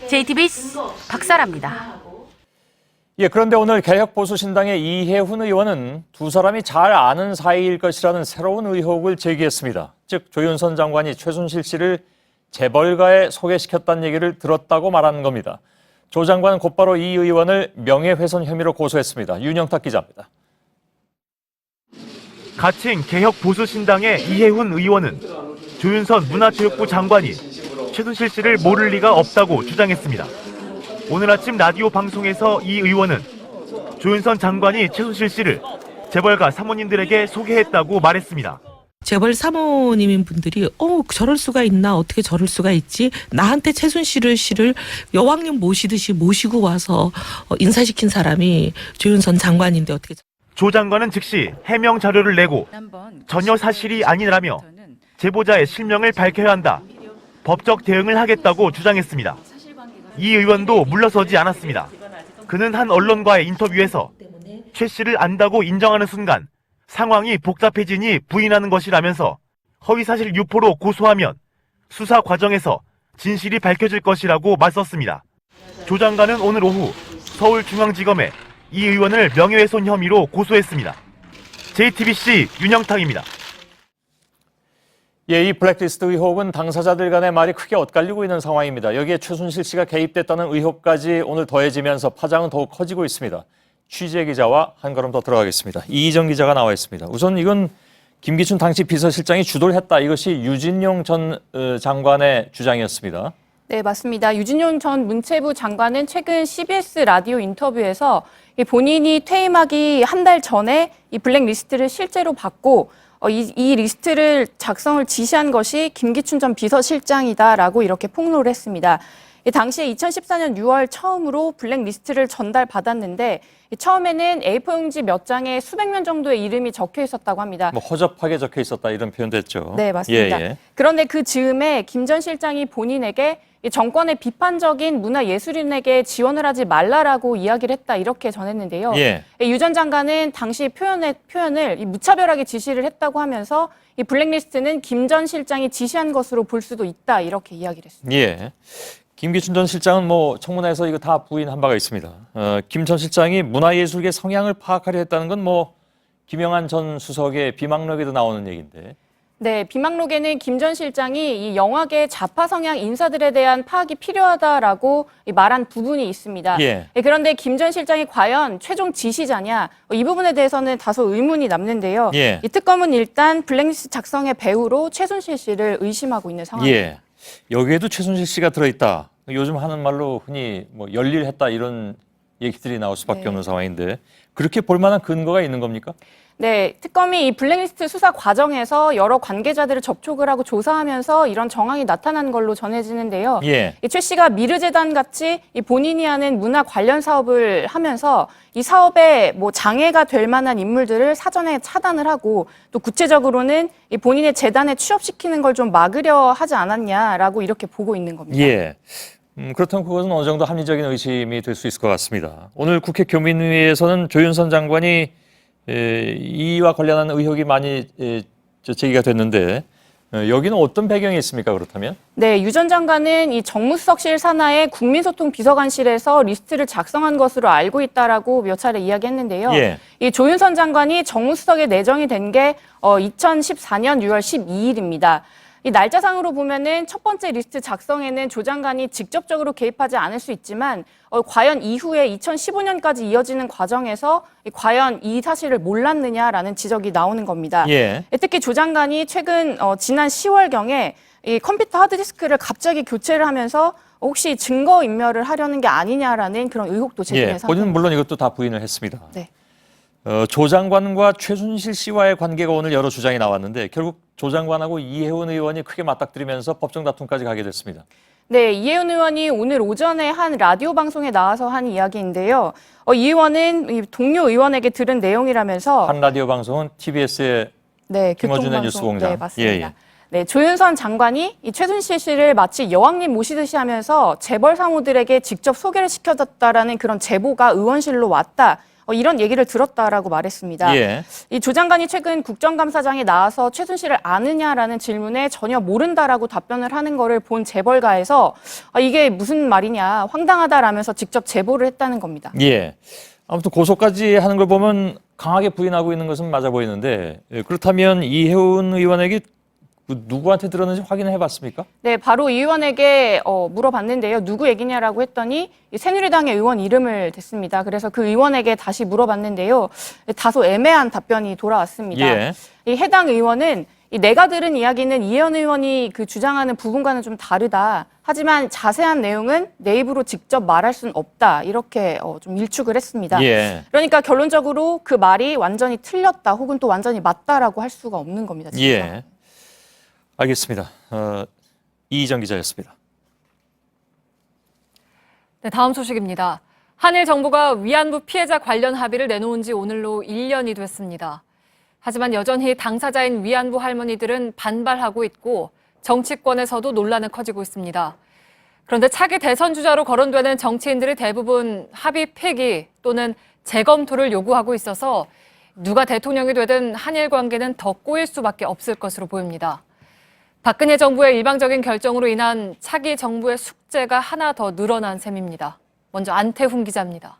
JTBC 박사라입니다. 예, 그런데 오늘 개혁보수신당의 이해훈 의원은 두 사람이 잘 아는 사이일 것이라는 새로운 의혹을 제기했습니다. 즉 조윤선 장관이 최순실 씨를 재벌가에 소개시켰다는 얘기를 들었다고 말하는 겁니다. 조 장관은 곧바로 이 의원을 명예훼손 혐의로 고소했습니다. 윤영탁 기자입니다. 가칭 개혁보수신당의 이해훈 의원은 조윤선 문화체육부 장관이 최순실 씨를 모를 리가 없다고 주장했습니다. 오늘 아침 라디오 방송에서 이 의원은 조윤선 장관이 최순실 씨를 재벌가 사모님들에게 소개했다고 말했습니다. 재벌 사모님인 분들이 저럴 수가 있나, 어떻게 저럴 수가 있지, 나한테 최순실 씨를 여왕님 모시듯이 모시고 와서 인사시킨 사람이 조윤선 장관인데 어떻게. 조 장관은 즉시 해명 자료를 내고 전혀 사실이 아니라며 제보자의 실명을 밝혀야 한다, 법적 대응을 하겠다고 주장했습니다. 이 의원도 물러서지 않았습니다. 그는 한 언론과의 인터뷰에서 최 씨를 안다고 인정하는 순간 상황이 복잡해지니 부인하는 것이라면서 허위사실 유포로 고소하면 수사 과정에서 진실이 밝혀질 것이라고 맞섰습니다. 조 장관은 오늘 오후 서울중앙지검에 이 의원을 명예훼손 혐의로 고소했습니다. JTBC 윤영탁입니다. 예, 이 블랙리스트 의혹은 당사자들 간의 말이 크게 엇갈리고 있는 상황입니다. 여기에 최순실 씨가 개입됐다는 의혹까지 오늘 더해지면서 파장은 더욱 커지고 있습니다. 취재 기자와 한 걸음 더 들어가겠습니다. 이희정 기자가 나와 있습니다. 우선 이건 김기춘 당시 비서실장이 주도를 했다. 이것이 유진용 전 장관의 주장이었습니다. 네, 맞습니다. 유진용 전 문체부 장관은 최근 CBS 라디오 인터뷰에서 본인이 퇴임하기 한 달 전에 이 블랙리스트를 실제로 받고 이 리스트를 작성을 지시한 것이 김기춘 전 비서실장이다라고 이렇게 폭로를 했습니다. 당시에 2014년 6월 처음으로 블랙리스트를 전달받았는데 처음에는 A4 용지 몇 장에 수백 명 정도의 이름이 적혀 있었다고 합니다. 뭐 허접하게 적혀 있었다 이런 표현도 했죠. 네, 맞습니다. 예. 그런데 그 즈음에 김 전 실장이 본인에게 정권의 비판적인 문화예술인에게 지원을 하지 말라라고 이야기를 했다 이렇게 전했는데요. 예. 유 전 장관은 당시 표현을 무차별하게 지시를 했다고 하면서 이 블랙리스트는 김 전 실장이 지시한 것으로 볼 수도 있다 이렇게 이야기를 했습니다. 예. 김기춘 전 실장은 뭐 청문회에서 이거 다 부인한 바가 있습니다. 김 전 실장이 문화예술계 성향을 파악하려 했다는 건 뭐 김영한 전 수석의 비망록에도 나오는 얘기인데. 네, 비망록에는 김 전 실장이 이 영화계 좌파 성향 인사들에 대한 파악이 필요하다라고 말한 부분이 있습니다. 예. 그런데 김 전 실장이 과연 최종 지시자냐 이 부분에 대해서는 다소 의문이 남는데요. 예. 이 특검은 일단 블랙리스트 작성의 배우로 최순실 씨를 의심하고 있는 상황입니다. 예. 여기에도 최순실 씨가 들어있다. 요즘 하는 말로 흔히 뭐 열일했다 이런 얘기들이 나올 수밖에 네. 없는 상황인데 그렇게 볼 만한 근거가 있는 겁니까? 네, 특검이 이 블랙리스트 수사 과정에서 여러 관계자들을 접촉을 하고 조사하면서 이런 정황이 나타난 걸로 전해지는데요. 예. 이 최 씨가 미르재단 같이 이 본인이 하는 문화 관련 사업을 하면서 이 사업에 뭐 장애가 될 만한 인물들을 사전에 차단을 하고 또 구체적으로는 이 본인의 재단에 취업시키는 걸 좀 막으려 하지 않았냐라고 이렇게 보고 있는 겁니다. 예. 그렇다면 그것은 어느 정도 합리적인 의심이 될 수 있을 것 같습니다. 오늘 국회 교민위에서는 조윤선 장관이 이와 관련한 의혹이 많이 제기가 됐는데 여기는 어떤 배경이 있습니까? 그렇다면? 네, 유 전 장관은 이 정무수석실 산하의 국민소통 비서관실에서 리스트를 작성한 것으로 알고 있다라고 몇 차례 이야기했는데요. 예. 이 조윤선 장관이 정무수석에 내정이 된 게 2014년 6월 12일입니다. 이 날짜상으로 보면은 첫 번째 리스트 작성에는 조 장관이 직접적으로 개입하지 않을 수 있지만 과연 이후에 2015년까지 이어지는 과정에서 과연 이 사실을 몰랐느냐라는 지적이 나오는 겁니다. 예. 특히 조 장관이 최근 지난 10월경에 이 컴퓨터 하드디스크를 갑자기 교체를 하면서 혹시 증거 인멸을 하려는 게 아니냐라는 그런 의혹도 제기된 예. 상태입니다. 본인은 물론 이것도 다 부인을 했습니다. 네. 조 장관과 최순실 씨와의 관계가 오늘 여러 주장이 나왔는데 결국 조 장관하고 이혜훈 의원이 크게 맞닥뜨리면서 법정 다툼까지 가게 됐습니다. 네, 이혜훈 의원이 오늘 오전에 한 라디오 방송에 나와서 한 이야기인데요. 이 의원은 이 동료 의원에게 들은 내용이라면서 한 라디오 방송은 TBS의 네, 김어준의 교통방송. 뉴스공장. 네, 맞습니다. 예, 예. 네, 조윤선 장관이 이 최순실 씨를 마치 여왕님 모시듯이 하면서 재벌 사모들에게 직접 소개를 시켜줬다라는 그런 제보가 의원실로 왔다. 이런 얘기를 들었다라고 말했습니다. 예. 이 조 장관이 최근 국정감사장에 나와서 최순실을 아느냐라는 질문에 전혀 모른다라고 답변을 하는 거를 본 재벌가에서 이게 무슨 말이냐 황당하다라면서 직접 제보를 했다는 겁니다. 예. 아무튼 고소까지 하는 걸 보면 강하게 부인하고 있는 것은 맞아 보이는데 그렇다면 이혜훈 의원에게 누구한테 들었는지 확인을 해봤습니까? 네, 바로 이 의원에게 물어봤는데요. 누구 얘기냐라고 했더니 이 새누리당의 의원 이름을 댔습니다. 그래서 그 의원에게 다시 물어봤는데요. 다소 애매한 답변이 돌아왔습니다. 예. 이 해당 의원은 내가 들은 이야기는 이혜원 의원이 그 주장하는 부분과는 좀 다르다. 하지만 자세한 내용은 내 입으로 직접 말할 수는 없다. 이렇게 좀 일축을 했습니다. 예. 그러니까 결론적으로 그 말이 완전히 틀렸다 혹은 또 완전히 맞다라고 할 수가 없는 겁니다. 진짜. 예. 알겠습니다. 이희정 기자였습니다. 네, 다음 소식입니다. 한일 정부가 위안부 피해자 관련 합의를 내놓은 지 오늘로 1년이 됐습니다. 하지만 여전히 당사자인 위안부 할머니들은 반발하고 있고 정치권에서도 논란은 커지고 있습니다. 그런데 차기 대선 주자로 거론되는 정치인들이 대부분 합의 폐기 또는 재검토를 요구하고 있어서 누가 대통령이 되든 한일 관계는 더 꼬일 수밖에 없을 것으로 보입니다. 박근혜 정부의 일방적인 결정으로 인한 차기 정부의 숙제가 하나 더 늘어난 셈입니다. 먼저 안태훈 기자입니다.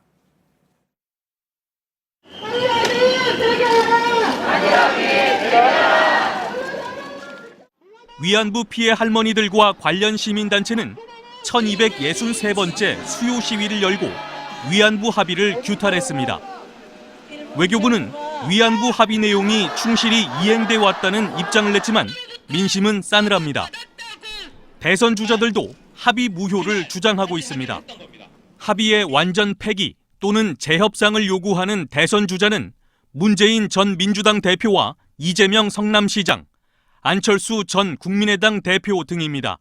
위안부 피해 할머니들과 관련 시민단체는 1263번째 수요 시위를 열고 위안부 합의를 규탄했습니다. 외교부는 위안부 합의 내용이 충실히 이행돼 왔다는 입장을 냈지만 민심은 싸늘합니다. 대선 주자들도 합의 무효를 주장하고 있습니다. 합의의 완전 폐기 또는 재협상을 요구하는 대선 주자는 문재인 전 민주당 대표와 이재명 성남시장, 안철수 전 국민의당 대표 등입니다.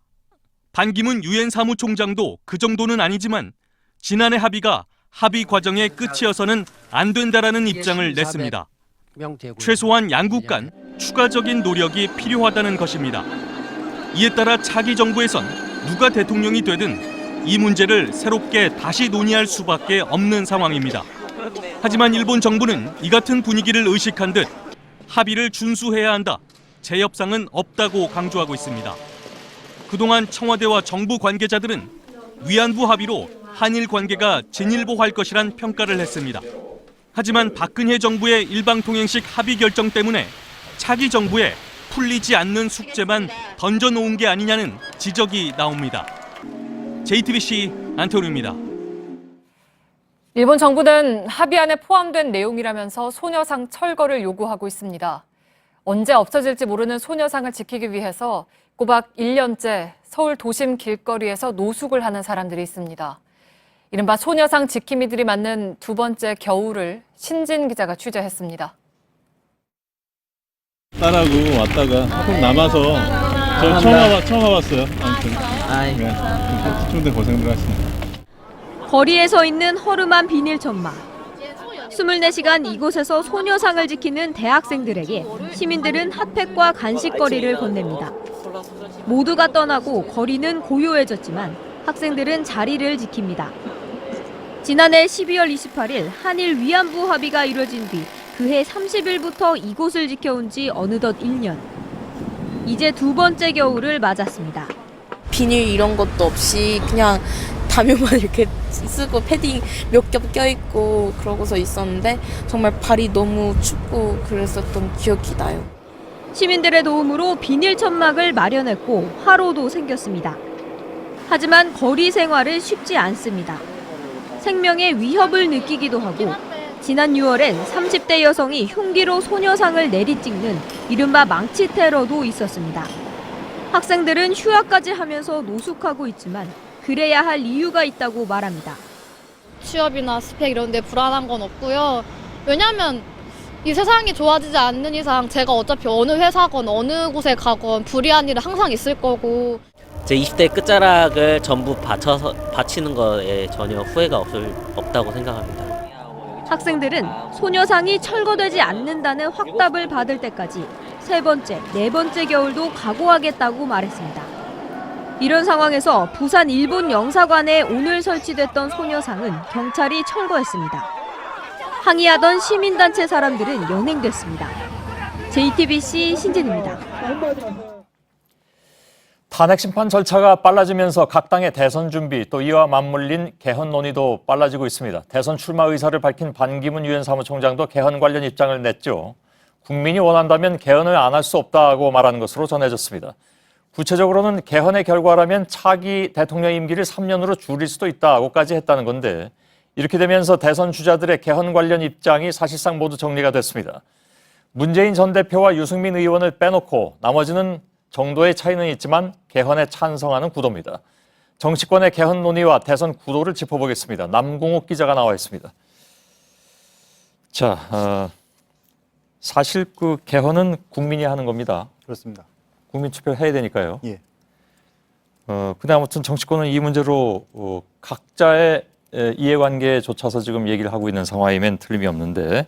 반기문 유엔 사무총장도 그 정도는 아니지만 지난해 합의가 합의 과정의 끝이어서는 안 된다라는 입장을 냈습니다. 최소한 양국 간 추가적인 노력이 필요하다는 것입니다. 이에 따라 차기 정부에선 누가 대통령이 되든 이 문제를 새롭게 다시 논의할 수밖에 없는 상황입니다. 하지만 일본 정부는 이 같은 분위기를 의식한 듯 합의를 준수해야 한다, 재협상은 없다고 강조하고 있습니다. 그동안 청와대와 정부 관계자들은 위안부 합의로 한일 관계가 진일보할 것이란 평가를 했습니다. 하지만 박근혜 정부의 일방통행식 합의 결정 때문에 차기 정부에 풀리지 않는 숙제만 던져놓은 게 아니냐는 지적이 나옵니다. JTBC 안태훈입니다. 일본 정부는 합의안에 포함된 내용이라면서 소녀상 철거를 요구하고 있습니다. 언제 없어질지 모르는 소녀상을 지키기 위해서 꼬박 1년째 서울 도심 길거리에서 노숙을 하는 사람들이 있습니다. 이른바 소녀상 지킴이들이 맞는 두 번째 겨울을 신진 기자가 취재했습니다. 딸하고 왔다가 조금 남아서 저 처음 와봤어요. 아무튼 네, 추운데 고생들 하시네요. 거리에 서 있는 허름한 비닐 천막. 24시간 이곳에서 소녀상을 지키는 대학생들에게 시민들은 핫팩과 간식거리를 건넵니다. 모두가 떠나고 거리는 고요해졌지만 학생들은 자리를 지킵니다. 지난해 12월 28일 한일 위안부 합의가 이뤄진 뒤 그해 30일부터 이곳을 지켜온 지 어느덧 1년. 이제 두 번째 겨울을 맞았습니다. 비닐 이런 것도 없이 그냥 담요만 이렇게 쓰고 패딩 몇 겹 껴있고 그러고서 있었는데 정말 발이 너무 춥고 그랬었던 기억이 나요. 시민들의 도움으로 비닐 천막을 마련했고 화로도 생겼습니다. 하지만 거리 생활은 쉽지 않습니다. 생명의 위협을 느끼기도 하고 지난 6월엔 30대 여성이 흉기로 소녀상을 내리찍는 이른바 망치 테러도 있었습니다. 학생들은 휴학까지 하면서 노숙하고 있지만 그래야 할 이유가 있다고 말합니다. 취업이나 스펙 이런 데 불안한 건 없고요. 왜냐하면 이 세상이 좋아지지 않는 이상 제가 어차피 어느 회사건 어느 곳에 가건 불이한 일은 항상 있을 거고. 제 20대 끝자락을 전부 바치는 거에 전혀 후회가 없다고 생각합니다. 학생들은 소녀상이 철거되지 않는다는 확답을 받을 때까지 세 번째, 네 번째 겨울도 각오하겠다고 말했습니다. 이런 상황에서 부산 일본 영사관에 오늘 설치됐던 소녀상은 경찰이 철거했습니다. 항의하던 시민단체 사람들은 연행됐습니다. JTBC 신진입니다. 탄핵 심판 절차가 빨라지면서 각 당의 대선 준비 또 이와 맞물린 개헌 논의도 빨라지고 있습니다. 대선 출마 의사를 밝힌 반기문 유엔 사무총장도 개헌 관련 입장을 냈죠. 국민이 원한다면 개헌을 안 할 수 없다고 말하는 것으로 전해졌습니다. 구체적으로는 개헌의 결과라면 차기 대통령 임기를 3년으로 줄일 수도 있다고까지 했다는 건데 이렇게 되면서 대선 주자들의 개헌 관련 입장이 사실상 모두 정리가 됐습니다. 문재인 전 대표와 유승민 의원을 빼놓고 나머지는 정도의 차이는 있지만 개헌에 찬성하는 구도입니다. 정치권의 개헌 논의와 대선 구도를 짚어보겠습니다. 남궁욱 기자가 나와 있습니다. 자, 사실 그 개헌은 국민이 하는 겁니다. 그렇습니다. 국민 투표해야 되니까요. 예. 근데 아무튼 정치권은 이 문제로 각자의 이해관계조차서 지금 얘기를 하고 있는 상황이면 틀림이 없는데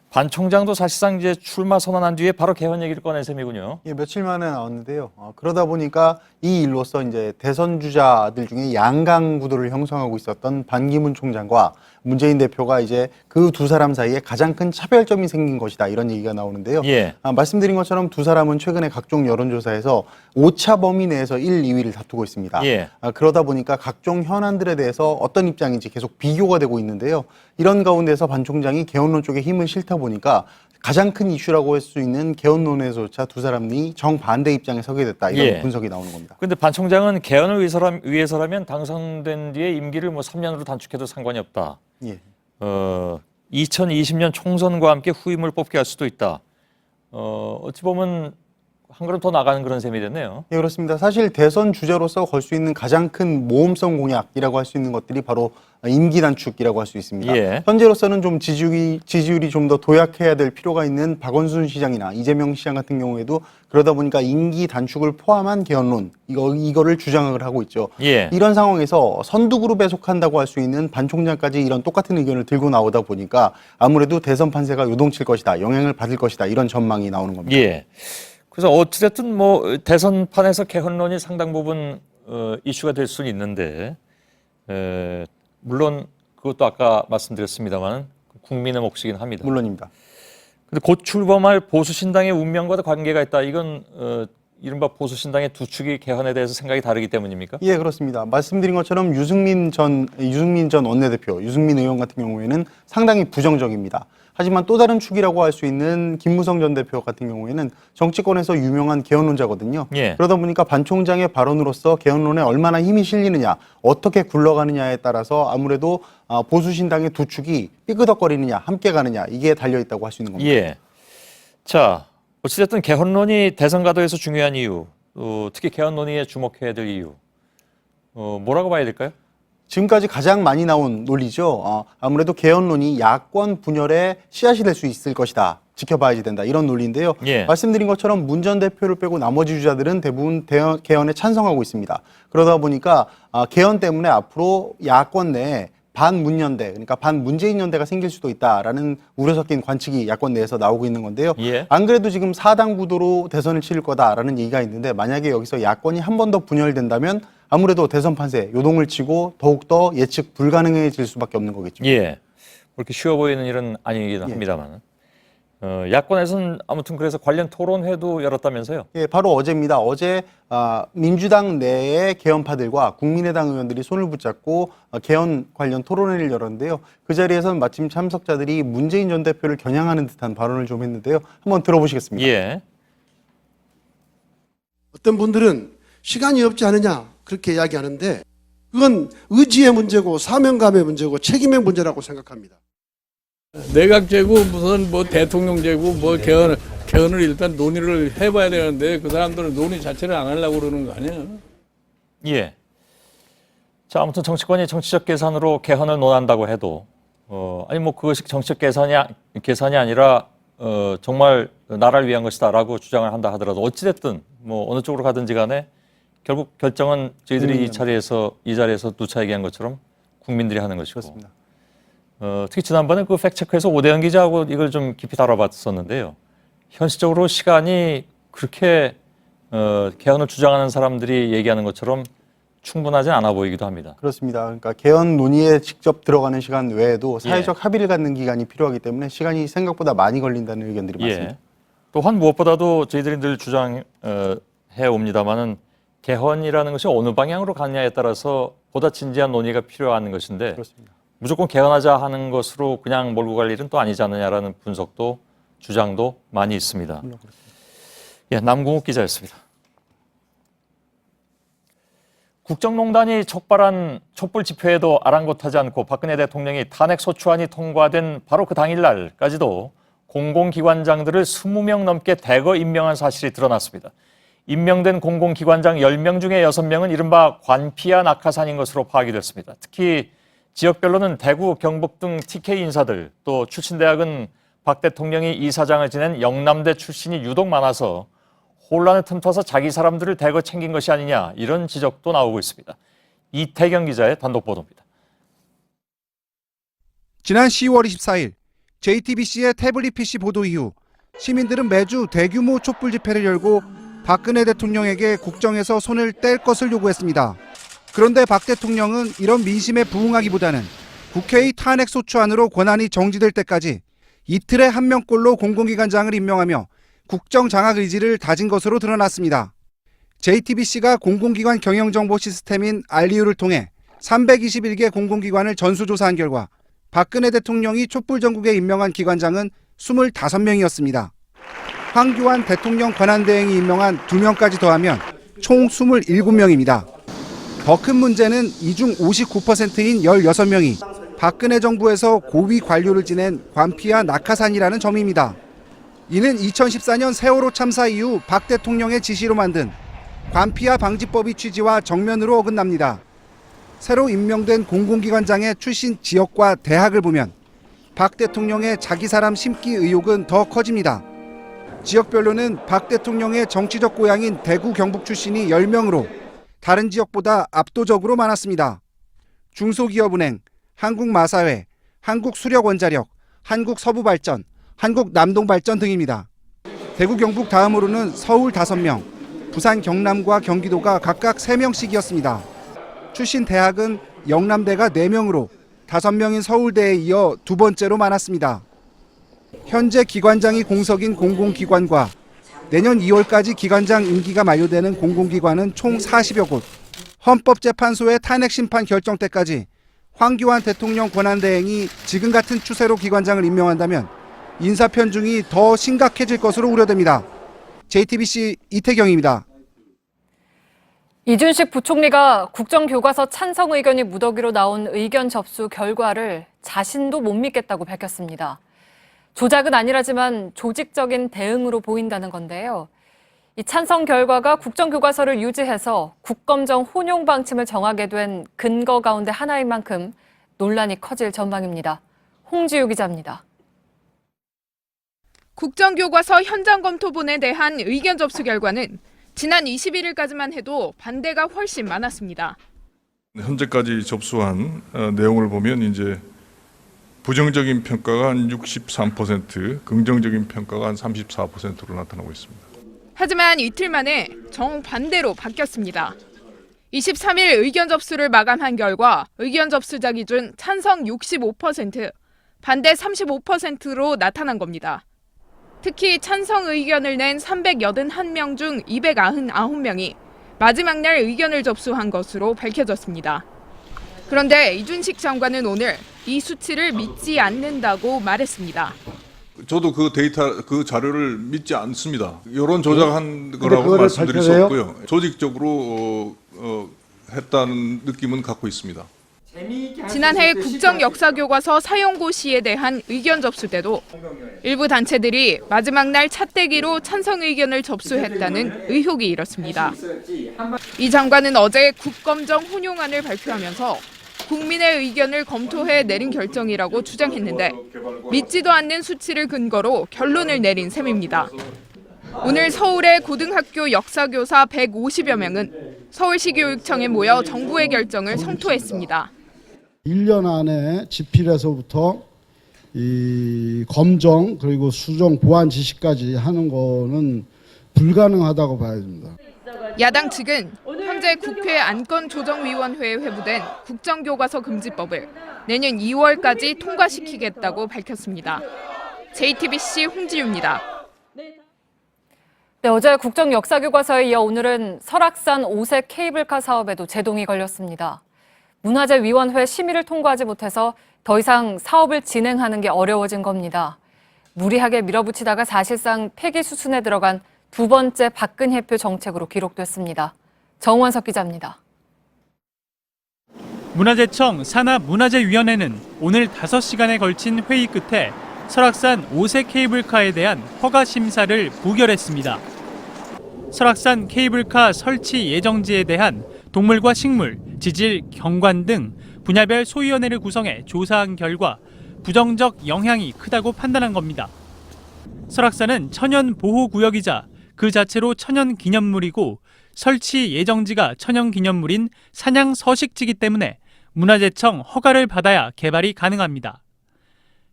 반 총장도 사실상 이제 출마 선언한 뒤에 바로 개헌 얘기를 꺼낸 셈이군요. 예, 며칠 만에 나왔는데요. 그러다 보니까 이 일로서 이제 대선 주자들 중에 양강 구도를 형성하고 있었던 반기문 총장과 문재인 대표가 이제 그 두 사람 사이에 가장 큰 차별점이 생긴 것이다 이런 얘기가 나오는데요. 예. 말씀드린 것처럼 두 사람은 최근에 각종 여론조사에서 오차 범위 내에서 1, 2위를 다투고 있습니다. 예. 그러다 보니까 각종 현안들에 대해서 어떤 입장인지 계속 비교가 되고 있는데요. 이런 가운데서 반 총장이 개헌론 쪽에 힘을 실다 보니까 가장 큰 이슈라고 할 수 있는 개헌론에서조차 두 사람이 정반대 입장에 서게 됐다 이런 예. 분석이 나오는 겁니다. 그런데 반 총장은 개헌을 위해서라면 당선된 뒤에 임기를 뭐 3년으로 단축해도 상관이 없다. 예. 2020년 총선과 함께 후임을 뽑게 할 수도 있다. 어찌 보면 한 걸음 더 나가는 그런 셈이 됐네요. 예, 그렇습니다. 사실 대선 주자로서 걸 수 있는 가장 큰 모험성 공약이라고 할 수 있는 것들이 바로 임기 단축이라고 할 수 있습니다. 예. 현재로서는 좀 지지율이 좀 더 도약해야 될 필요가 있는 박원순 시장이나 이재명 시장 같은 경우에도 그러다 보니까 임기 단축을 포함한 개헌론 이거를 주장을 하고 있죠. 예. 이런 상황에서 선두그룹에 속한다고 할 수 있는 반 총장까지 이런 똑같은 의견을 들고 나오다 보니까 아무래도 대선 판세가 요동칠 것이다, 영향을 받을 것이다 이런 전망이 나오는 겁니다. 예. 그래서 어찌됐든 뭐 대선판에서 개헌론이 상당 부분 이슈가 될 수는 있는데 물론 그것도 아까 말씀드렸습니다만 국민의 몫이긴 합니다. 물론입니다. 근데 곧 출범할 보수신당의 운명과도 관계가 있다. 이건 이른바 보수신당의 두 축이 개헌에 대해서 생각이 다르기 때문입니까? 예, 그렇습니다. 말씀드린 것처럼 유승민 전 원내대표, 유승민 의원 같은 경우에는 상당히 부정적입니다. 하지만 또 다른 축이라고 할 수 있는 김무성 전 대표 같은 경우에는 정치권에서 유명한 개헌론자거든요. 예. 그러다 보니까 반 총장의 발언으로서 개헌론에 얼마나 힘이 실리느냐, 어떻게 굴러가느냐에 따라서 아무래도 보수신당의 두 축이 삐끄덕거리느냐, 함께 가느냐 이게 달려있다고 할 수 있는 겁니다. 예. 자, 어찌됐든 개헌론이 대선 가도에서 중요한 이유, 특히 개헌 논의에 주목해야 될 이유, 뭐라고 봐야 될까요? 지금까지 가장 많이 나온 논리죠. 아무래도 개헌론이 야권 분열의 씨앗이 될 수 있을 것이다. 지켜봐야지 된다. 이런 논리인데요. 예. 말씀드린 것처럼 문 전 대표를 빼고 나머지 주자들은 대부분 개헌에 찬성하고 있습니다. 그러다 보니까 개헌 때문에 앞으로 야권 내에 반문연대, 그러니까 반문재인 연대가 생길 수도 있다라는 우려 섞인 관측이 야권 내에서 나오고 있는 건데요. 예. 안 그래도 지금 4당 구도로 대선을 치를 거다라는 얘기가 있는데 만약에 여기서 야권이 한 번 더 분열된다면 아무래도 대선 판세 요동을 치고 더욱더 예측 불가능해질 수밖에 없는 거겠죠. 예. 그렇게 쉬워 보이는 일은 아니긴 합니다만. 야권에서는 아무튼 그래서 관련 토론회도 열었다면서요? 예, 바로 어제입니다. 어제 민주당 내의 개헌파들과 국민의당 의원들이 손을 붙잡고 개헌 관련 토론회를 열었는데요. 그 자리에서는 마침 참석자들이 문재인 전 대표를 겨냥하는 듯한 발언을 좀 했는데요. 한번 들어보시겠습니다. 예. 어떤 분들은 시간이 없지 않느냐 그렇게 이야기하는데 그건 의지의 문제고 사명감의 문제고 책임의 문제라고 생각합니다. 내각제고 무슨 뭐 대통령제고 뭐 개헌을 일단 논의를 해봐야 되는데 그 사람들은 논의 자체를 안 하려고 그러는 거 아니야? 예. 자, 아무튼 정치권이 정치적 계산으로 개헌을 논한다고 해도 아니 뭐 그것이 정치적 계산이 아니라 정말 나라를 위한 것이다라고 주장을 한다 하더라도 어찌됐든 뭐 어느 쪽으로 가든지 간에 결국 결정은 저희들이 이 자리에서 누차 얘기한 것처럼 국민들이 하는 것이고. 그렇습니다. 특히 지난번에 그 팩트체크에서 오대현 기자하고 이걸 좀 깊이 다뤄봤었는데요. 현실적으로 시간이 그렇게 개헌을 주장하는 사람들이 얘기하는 것처럼 충분하진 않아 보이기도 합니다. 그렇습니다. 그러니까 개헌 논의에 직접 들어가는 시간 외에도 사회적 합의를 갖는 기간이 필요하기 때문에 시간이 생각보다 많이 걸린다는 의견들이 많습니다. 또한 무엇보다도 저희들이 늘 주장해 옵니다만은 개헌이라는 것이 어느 방향으로 가느냐에 따라서 보다 진지한 논의가 필요한 것인데 그렇습니다. 무조건 개헌하자 하는 것으로 그냥 몰고 갈 일은 또 아니지 않느냐라는 분석도 주장도 많이 있습니다. 예, 남궁욱 기자였습니다. 국정농단이 촉발한 촛불 집회에도 아랑곳하지 않고 박근혜 대통령이 탄핵소추안이 통과된 바로 그 당일날까지도 공공기관장들을 20명 넘게 대거 임명한 사실이 드러났습니다. 임명된 공공기관장 10명 중에 6명은 이른바 관피아 낙하산인 것으로 파악이 됐습니다. 특히 지역별로는 대구, 경북 등 TK 인사들, 또 출신 대학은 박 대통령이 이사장을 지낸 영남대 출신이 유독 많아서 혼란을 틈타서 자기 사람들을 대거 챙긴 것이 아니냐 이런 지적도 나오고 있습니다. 이태경 기자의 단독 보도입니다. 지난 10월 24일 JTBC의 태블릿 PC 보도 이후 시민들은 매주 대규모 촛불 집회를 열고 박근혜 대통령에게 국정에서 손을 뗄 것을 요구했습니다. 그런데 박 대통령은 이런 민심에 부응하기보다는 국회의 탄핵소추안으로 권한이 정지될 때까지 이틀에 한 명꼴로 공공기관장을 임명하며 국정 장악 의지를 다진 것으로 드러났습니다. JTBC가 공공기관 경영정보 시스템인 알리우를 통해 321개 공공기관을 전수조사한 결과 박근혜 대통령이 촛불전국에 임명한 기관장은 25명이었습니다. 황교안 대통령 권한대행이 임명한 2명까지 더하면 총 27명입니다. 더 큰 문제는 이 중 59%인 16명이 박근혜 정부에서 고위 관료를 지낸 관피아 낙하산이라는 점입니다. 이는 2014년 세월호 참사 이후 박 대통령의 지시로 만든 관피아 방지법의 취지와 정면으로 어긋납니다. 새로 임명된 공공기관장의 출신 지역과 대학을 보면 박 대통령의 자기 사람 심기 의혹은 더 커집니다. 지역별로는 박 대통령의 정치적 고향인 대구, 경북 출신이 10명으로 다른 지역보다 압도적으로 많았습니다. 중소기업은행, 한국마사회, 한국수력원자력, 한국서부발전, 한국남동발전 등입니다. 대구, 경북 다음으로는 서울 5명, 부산, 경남과 경기도가 각각 3명씩이었습니다. 출신 대학은 영남대가 4명으로 5명인 서울대에 이어 두 번째로 많았습니다. 현재 기관장이 공석인 공공기관과 내년 2월까지 기관장 임기가 만료되는 공공기관은 총 40여 곳. 헌법재판소의 탄핵심판 결정 때까지 황교안 대통령 권한대행이 지금 같은 추세로 기관장을 임명한다면 인사 편중이 더 심각해질 것으로 우려됩니다. JTBC 이태경입니다. 이준식 부총리가 국정교과서 찬성 의견이 무더기로 나온 의견 접수 결과를 자신도 못 믿겠다고 밝혔습니다. 조작은 아니라지만 조직적인 대응으로 보인다는 건데요. 이 찬성 결과가 국정교과서를 유지해서 국검정 혼용 방침을 정하게 된 근거 가운데 하나인 만큼 논란이 커질 전망입니다. 홍지유 기자입니다. 국정교과서 현장검토본에 대한 의견 접수 결과는 지난 21일까지만 해도 반대가 훨씬 많았습니다. 현재까지 접수한 내용을 보면 이제 부정적인 평가가 한 63%, 긍정적인 평가가 한 34%로 나타나고 있습니다. 하지만 이틀 만에 정반대로 바뀌었습니다. 23일 의견 접수를 마감한 결과 의견 접수자 기준 찬성 65%, 반대 35%로 나타난 겁니다. 특히 찬성 의견을 낸 381명 중 299명이 마지막 날 의견을 접수한 것으로 밝혀졌습니다. 그런데 이준식 장관은 오늘 이 수치를 믿지 않는다고 말했습니다. 저도 그 데이터, 그 자료를 믿지 않습니다. 여론 조작한 거라고 말씀드릴 수 없고요. 조직적으로 했다는 느낌은 갖고 있습니다. 지난해 국정역사교과서 사용고시에 대한 의견 접수 때도 일부 단체들이 마지막 날 찻대기로 찬성 의견을 접수했다는 의혹이 일었습니다. 이 장관은 어제 국검정 혼용안을 발표하면서 국민의 의견을 검토해 내린 결정이라고 주장했는데 믿지도 않는 수치를 근거로 결론을 내린 셈입니다. 오늘 서울의 고등학교 역사교사 150여 명은 서울시 교육청에 모여 정부의 결정을 성토했습니다. 1년 안에 집필에서부터 이 검정 그리고 수정 보완 지시까지 하는 거는 불가능하다고 봐야 됩니다. 야당 측은 현재 국회 안건조정위원회에 회부된 국정교과서 금지법을 내년 2월까지 통과시키겠다고 밝혔습니다. JTBC 홍지유입니다. 네, 어제 국정역사교과서에 이어 오늘은 설악산 5색 케이블카 사업에도 제동이 걸렸습니다. 문화재위원회 심의를 통과하지 못해서 더 이상 사업을 진행하는 게 어려워진 겁니다. 무리하게 밀어붙이다가 사실상 폐기 수순에 들어간 두 번째 박근혜표 정책으로 기록됐습니다. 정원석 기자입니다. 문화재청 산하문화재위원회는 오늘 5시간에 걸친 회의 끝에 설악산 5색 케이블카에 대한 허가 심사를 부결했습니다. 설악산 케이블카 설치 예정지에 대한 동물과 식물, 지질, 경관 등 분야별 소위원회를 구성해 조사한 결과 부정적 영향이 크다고 판단한 겁니다. 설악산은 천연보호구역이자 그 자체로 천연기념물이고 설치 예정지가 천연기념물인 산양서식지이기 때문에 문화재청 허가를 받아야 개발이 가능합니다.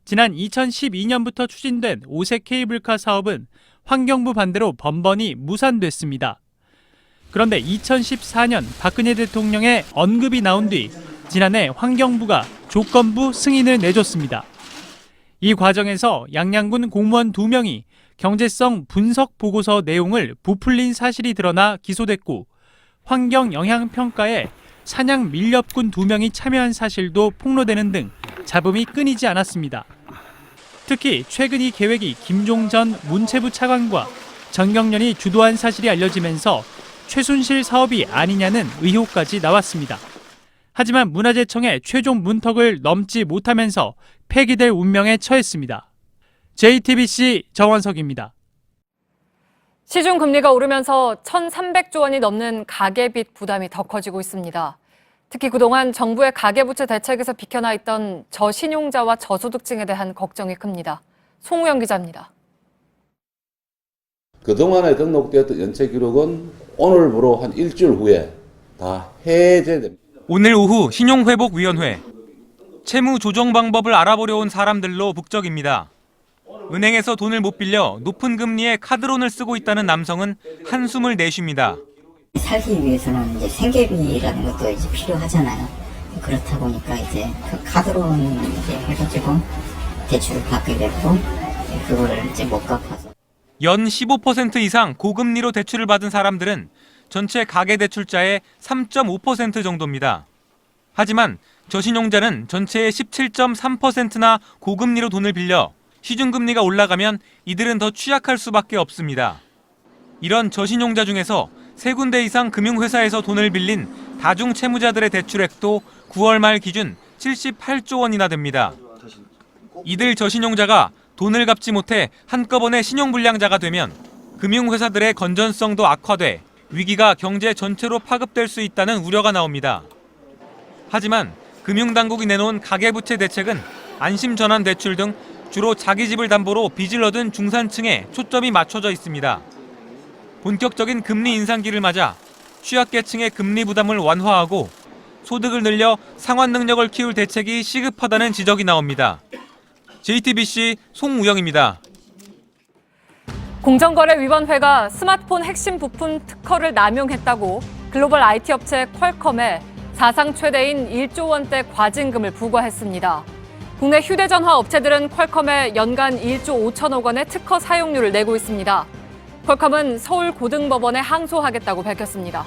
지난 2012년부터 추진된 5색 케이블카 사업은 환경부 반대로 번번이 무산됐습니다. 그런데 2014년 박근혜 대통령의 언급이 나온 뒤 지난해 환경부가 조건부 승인을 내줬습니다. 이 과정에서 양양군 공무원 2명이 경제성 분석 보고서 내용을 부풀린 사실이 드러나 기소됐고 환경영향평가에 산양 밀렵군 2명이 참여한 사실도 폭로되는 등 잡음이 끊이지 않았습니다. 특히 최근 이 계획이 김종 전 문체부 차관과 정경련이 주도한 사실이 알려지면서 최순실 사업이 아니냐는 의혹까지 나왔습니다. 하지만 문화재청의 최종 문턱을 넘지 못하면서 폐기될 운명에 처했습니다. JTBC 정원석입니다. 시중금리가 오르면서 1,300조 원이 넘는 가계빚 부담이 더 커지고 있습니다. 특히 그동안 정부의 가계부채 대책에서 비켜나 있던 저신용자와 저소득층에 대한 걱정이 큽니다. 송우영 기자입니다. 그동안에 등록되었던 연체 기록은 오늘부로 한 일주일 후에 다 해제됩니다. 오늘 오후 신용회복위원회. 채무 조정 방법을 알아보려 온 사람들로 북적입니다. 은행에서 돈을 못 빌려 높은 금리의 카드론을 쓰고 있다는 남성은 한숨을 내쉽니다. 살기 위해서는 이제 생계비라는 것도 이제 필요하잖아요. 그렇다 보니까 이제 그 카드론 이제 해가지고 대출을 받게 됐고 그걸 이제 못 갚아서. 연 15% 이상 고금리로 대출을 받은 사람들은 전체 가계대출자의 3.5% 정도입니다. 하지만 저신용자는 전체의 17.3%나 고금리로 돈을 빌려 시중금리가 올라가면 이들은 더 취약할 수밖에 없습니다. 이런 저신용자 중에서 3군데 이상 금융회사에서 돈을 빌린 다중채무자들의 대출액도 9월 말 기준 78조 원이나 됩니다. 이들 저신용자가 돈을 갚지 못해 한꺼번에 신용불량자가 되면 금융회사들의 건전성도 악화돼 위기가 경제 전체로 파급될 수 있다는 우려가 나옵니다. 하지만 금융당국이 내놓은 가계부채 대책은 안심전환대출 등 주로 자기 집을 담보로 빚을 얻은 중산층에 초점이 맞춰져 있습니다. 본격적인 금리 인상기를 맞아 취약계층의 금리 부담을 완화하고 소득을 늘려 상환 능력을 키울 대책이 시급하다는 지적이 나옵니다. JTBC 송우영입니다. 공정거래위원회가 스마트폰 핵심 부품 특허를 남용했다고 글로벌 IT 업체 퀄컴에 사상 최대인 1조 원대 과징금을 부과했습니다. 국내 휴대전화 업체들은 퀄컴에 연간 1조 5천억 원의 특허 사용료를 내고 있습니다. 퀄컴은 서울고등법원에 항소하겠다고 밝혔습니다.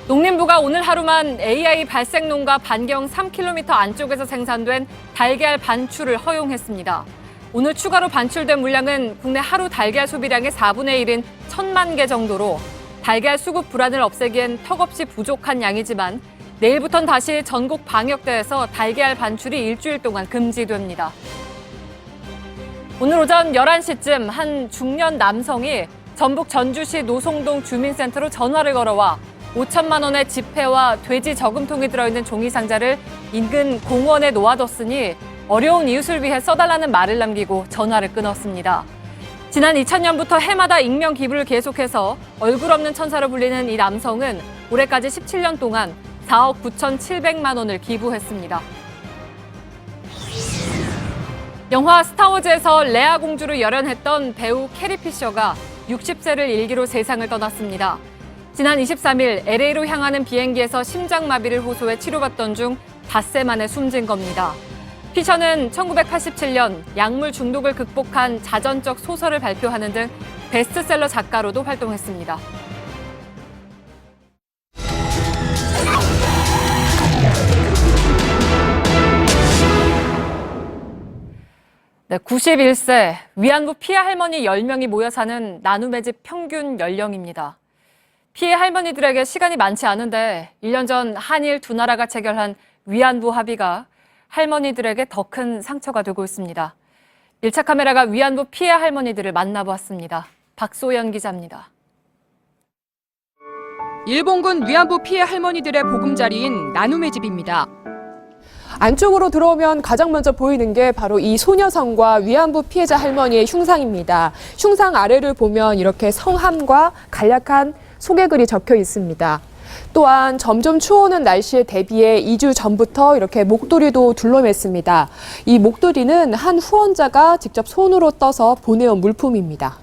농림부가 오늘 하루만 AI 발생농가 반경 3km 안쪽에서 생산된 달걀 반출을 허용했습니다. 오늘 추가로 반출된 물량은 국내 하루 달걀 소비량의 4분의 1인 1,000만 개 정도로 달걀 수급 불안을 없애기엔 턱없이 부족한 양이지만 내일부터는 다시 전국 방역대에서 달걀 반출이 일주일 동안 금지됩니다. 오늘 오전 11시쯤 한 중년 남성이 전북 전주시 노송동 주민센터로 전화를 걸어와 5천만 원의 지폐와 돼지 저금통이 들어있는 종이 상자를 인근 공원에 놓아뒀으니 어려운 이웃을 위해 써달라는 말을 남기고 전화를 끊었습니다. 지난 2000년부터 해마다 익명 기부를 계속해서 얼굴 없는 천사로 불리는 이 남성은 올해까지 17년 동안 4억 9,700만 원을 기부했습니다. 영화 스타워즈에서 레아 공주를 열연했던 배우 캐리 피셔가 60세를 일기로 세상을 떠났습니다. 지난 23일 LA로 향하는 비행기에서 심장마비를 호소해 치료받던 중 닷새 만에 숨진 겁니다. 피셔는 1987년 약물 중독을 극복한 자전적 소설을 발표하는 등 베스트셀러 작가로도 활동했습니다. 네, 91세 위안부 피해 할머니 10명이 모여 사는 나눔의 집 평균 연령입니다. 피해 할머니들에게 시간이 많지 않은데 1년 전 한일 두 나라가 체결한 위안부 합의가 할머니들에게 더 큰 상처가 되고 있습니다. 1차 카메라가 위안부 피해 할머니들을 만나보았습니다. 박소연 기자입니다. 일본군 위안부 피해 할머니들의 보금자리인 나눔의 집입니다. 안쪽으로 들어오면 가장 먼저 보이는 게 바로 이 소녀상과 위안부 피해자 할머니의 흉상입니다. 흉상 아래를 보면 이렇게 성함과 간략한 소개글이 적혀 있습니다. 또한 점점 추워오는 날씨에 대비해 2주 전부터 이렇게 목도리도 둘러맸습니다. 이 목도리는 한 후원자가 직접 손으로 떠서 보내온 물품입니다.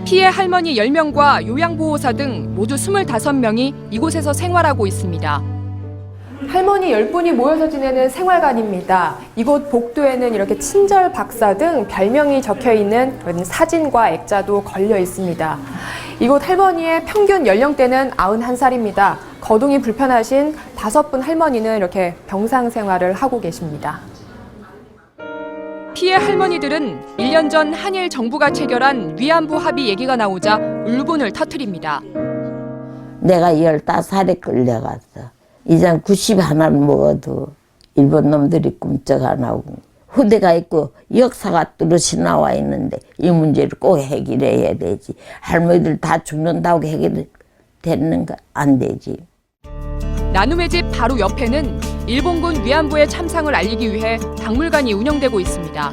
피해 할머니 10명과 요양보호사 등 모두 25명이 이곳에서 생활하고 있습니다. 할머니 10분이 모여서 지내는 생활관입니다. 이곳 복도에는 이렇게 친절 박사 등 별명이 적혀 있는 사진과 액자도 걸려 있습니다. 이곳 할머니의 평균 연령대는 91살입니다. 거동이 불편하신 5분 할머니는 이렇게 병상 생활을 하고 계십니다. 피해 할머니들은 1년 전 한일 정부가 체결한 위안부 합의 얘기가 나오자 울분을 터뜨립니다. 내가 15살에 끌려갔어. 이젠 91을 먹어도 일본 놈들이 꿈쩍 안 하고 후대가 있고 역사가 뚜렷이 나와 있는데 이 문제를 꼭 해결해야 되지. 할머니들 다 죽는다고 해결되는가 안 되지. 나눔의 집 바로 옆에는 일본군 위안부의 참상을 알리기 위해 박물관이 운영되고 있습니다.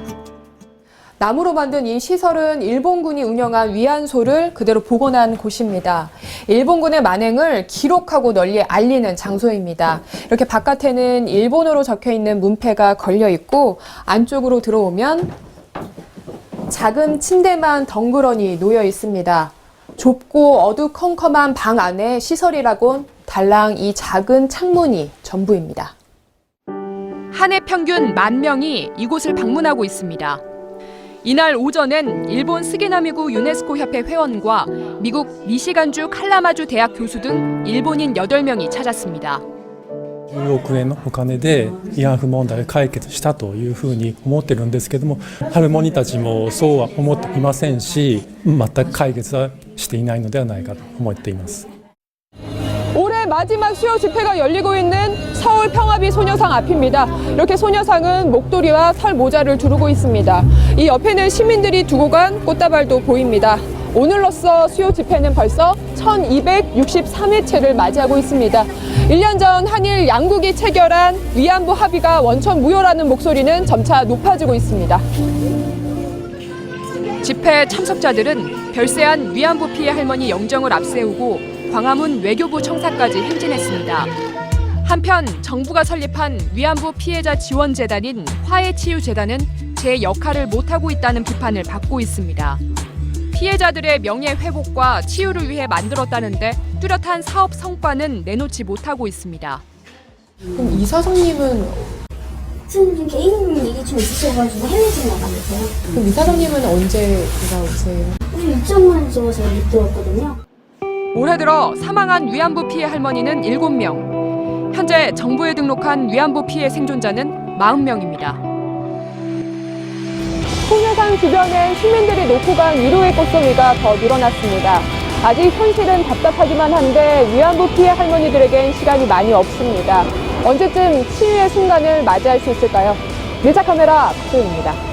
나무로 만든 이 시설은 일본군이 운영한 위안소를 그대로 복원한 곳입니다. 일본군의 만행을 기록하고 널리 알리는 장소입니다. 이렇게 바깥에는 일본어로 적혀 있는 문패가 걸려 있고 안쪽으로 들어오면 작은 침대만 덩그러니 놓여 있습니다. 좁고 어두컴컴한 방 안에 시설이라곤 달랑 이 작은 창문이 전부입니다. 한 해 평균 10,000명이 이곳을 방문하고 있습니다. 이날 오전엔 일본 스게나미구 유네스코 협회 회원과 미국 미시간주 칼라마주 대학 교수 등 일본인 8명이 찾았습니다. 10億円のお金で慰安婦問題を解決したというふうに思ってるんですけども、ハルモニたちもそうは思っていませんし、全く解決はしていないのではないかと思っています。올해 마지막 수요 집회가 열리고 있는 서울 평화비 소녀상 앞입니다. 이렇게 소녀상은 목도리와 설 모자를 두르고 있습니다. 이 옆에는 시민들이 두고 간 꽃다발도 보입니다. 오늘로써 수요 집회는 벌써 1263회째를 맞이하고 있습니다. 1년 전 한일 양국이 체결한 위안부 합의가 원천 무효라는 목소리는 점차 높아지고 있습니다. 집회 참석자들은 별세한 위안부 피해 할머니 영정을 앞세우고 광화문 외교부 청사까지 행진했습니다. 한편 정부가 설립한 위안부 피해자 지원재단인 화해치유재단은 제 역할을 못하고 있다는 비판을 받고 있습니다. 피해자들의 명예 회복과 치유를 위해 만들었다는데 뚜렷한 사업 성과는 내놓지 못하고 있습니다. 그럼 이사장님은 좀 개인 일이 좀 있으셔가지고 해외 좀 나가면서요. 그럼 이사장님은 언제 돌아오세요? 우리 입장만 적어서 못 들었거든요. 올해 들어 사망한 위안부 피해 할머니는 7명. 현재 정부에 등록한 위안부 피해 생존자는 40명입니다. 소녀상 주변엔 시민들이 놓고 간 위로의 꽃송이가 더 늘어났습니다. 아직 현실은 답답하기만 한데 위안부 피해 할머니들에겐 시간이 많이 없습니다. 언제쯤 치유의 순간을 맞이할 수 있을까요? 밀착 카메라 박소연입니다.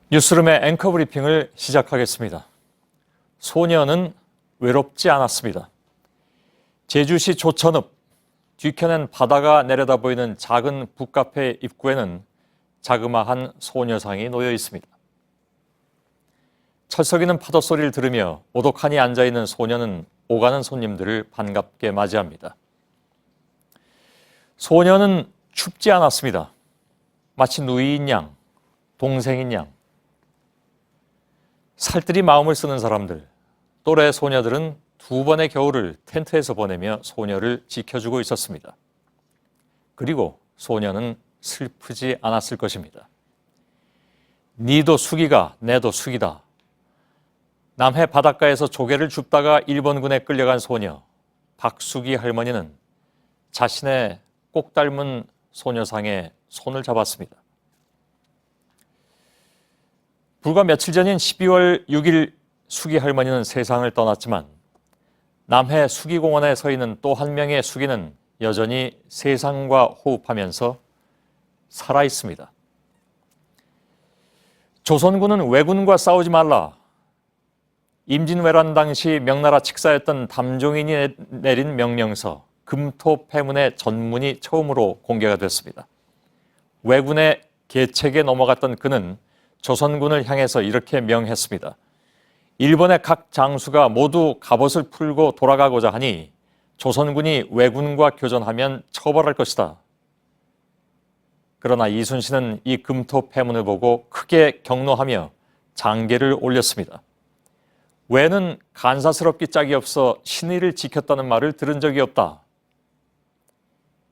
뉴스룸의 앵커 브리핑을 시작하겠습니다. 소녀는 외롭지 않았습니다. 제주시 조천읍 뒤편엔 바다가 내려다 보이는 작은 북카페 입구에는 자그마한 소녀상이 놓여 있습니다. 철썩이는 파도 소리를 들으며 오독하니 앉아있는 소녀는 오가는 손님들을 반갑게 맞이합니다. 소녀는 춥지 않았습니다. 마치 누이인 양, 동생인 양. 살뜰히 마음을 쓰는 사람들, 또래 소녀들은 2번의 겨울을 텐트에서 보내며 소녀를 지켜주고 있었습니다. 그리고 소녀는 슬프지 않았을 것입니다. 니도 숙이가 내도 숙이다. 남해 바닷가에서 조개를 줍다가 일본군에 끌려간 소녀 박숙이 할머니는 자신의 꼭 닮은 소녀상에 손을 잡았습니다. 불과 며칠 전인 12월 6일 숙이 할머니는 세상을 떠났지만 남해 수기공원에 서 있는 또 한 명의 숙이는 여전히 세상과 호흡하면서 살아있습니다. 조선군은 왜군과 싸우지 말라. 임진왜란 당시 명나라 칙사였던 담종인이 내린 명령서 금토패문의 전문이 처음으로 공개가 됐습니다. 왜군의 계책에 넘어갔던 그는 조선군을 향해서 이렇게 명했습니다. 일본의 각 장수가 모두 갑옷을 풀고 돌아가고자 하니 조선군이 왜군과 교전하면 처벌할 것이다. 그러나 이순신은 이 금토패문을 보고 크게 경노하며 장계를 올렸습니다. 왜는 간사스럽기 짝이 없어 신의를 지켰다는 말을 들은 적이 없다.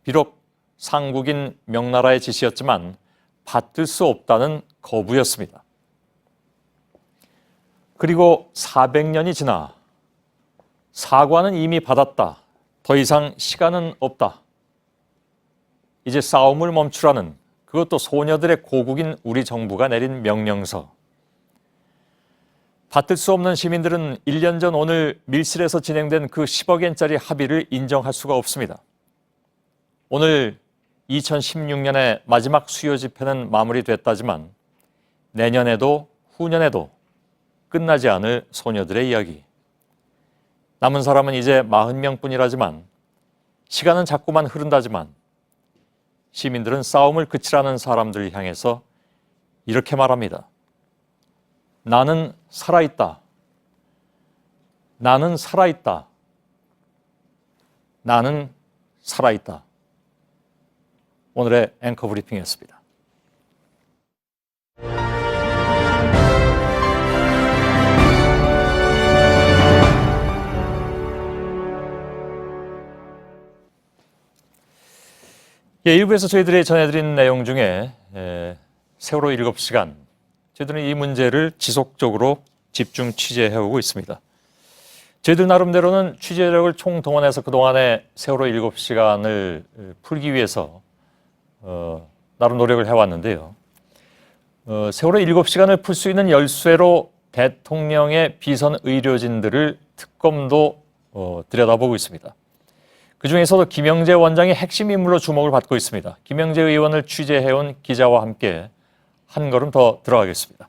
비록 상국인 명나라의 지시였지만 받들 수 없다는 거부였습니다. 그리고 400년이 지나 사과는 이미 받았다. 더 이상 시간은 없다. 이제 싸움을 멈추라는, 그것도 소녀들의 고국인 우리 정부가 내린 명령서. 받들 수 없는 시민들은 1년 전 오늘 밀실에서 진행된 그 10억엔짜리 합의를 인정할 수가 없습니다. 오늘 2016년의 마지막 수요 집회는 마무리됐다지만 내년에도 후년에도 끝나지 않을 소녀들의 이야기. 남은 사람은 이제 40명뿐이라지만 시간은 자꾸만 흐른다지만 시민들은 싸움을 그치라는 사람들을 향해서 이렇게 말합니다. 나는 살아있다. 나는 살아있다. 나는 살아있다. 오늘의 앵커 브리핑이었습니다. 예, 일부에서 저희들이 전해드린 내용 중에 세월호 7시간, 저희들은 이 문제를 지속적으로 집중 취재해오고 있습니다. 저희들 나름대로는 취재력을 총동원해서 그동안의 세월호 7시간을 풀기 위해서 나름 노력을 해왔는데요. 세월호 7시간을 풀 수 있는 열쇠로 대통령의 비선 의료진들을 특검도 들여다보고 있습니다. 그중에서도 김영재 원장이 핵심 인물로 주목을 받고 있습니다. 김영재 의원을 취재해온 기자와 함께 한 걸음 더 들어가겠습니다.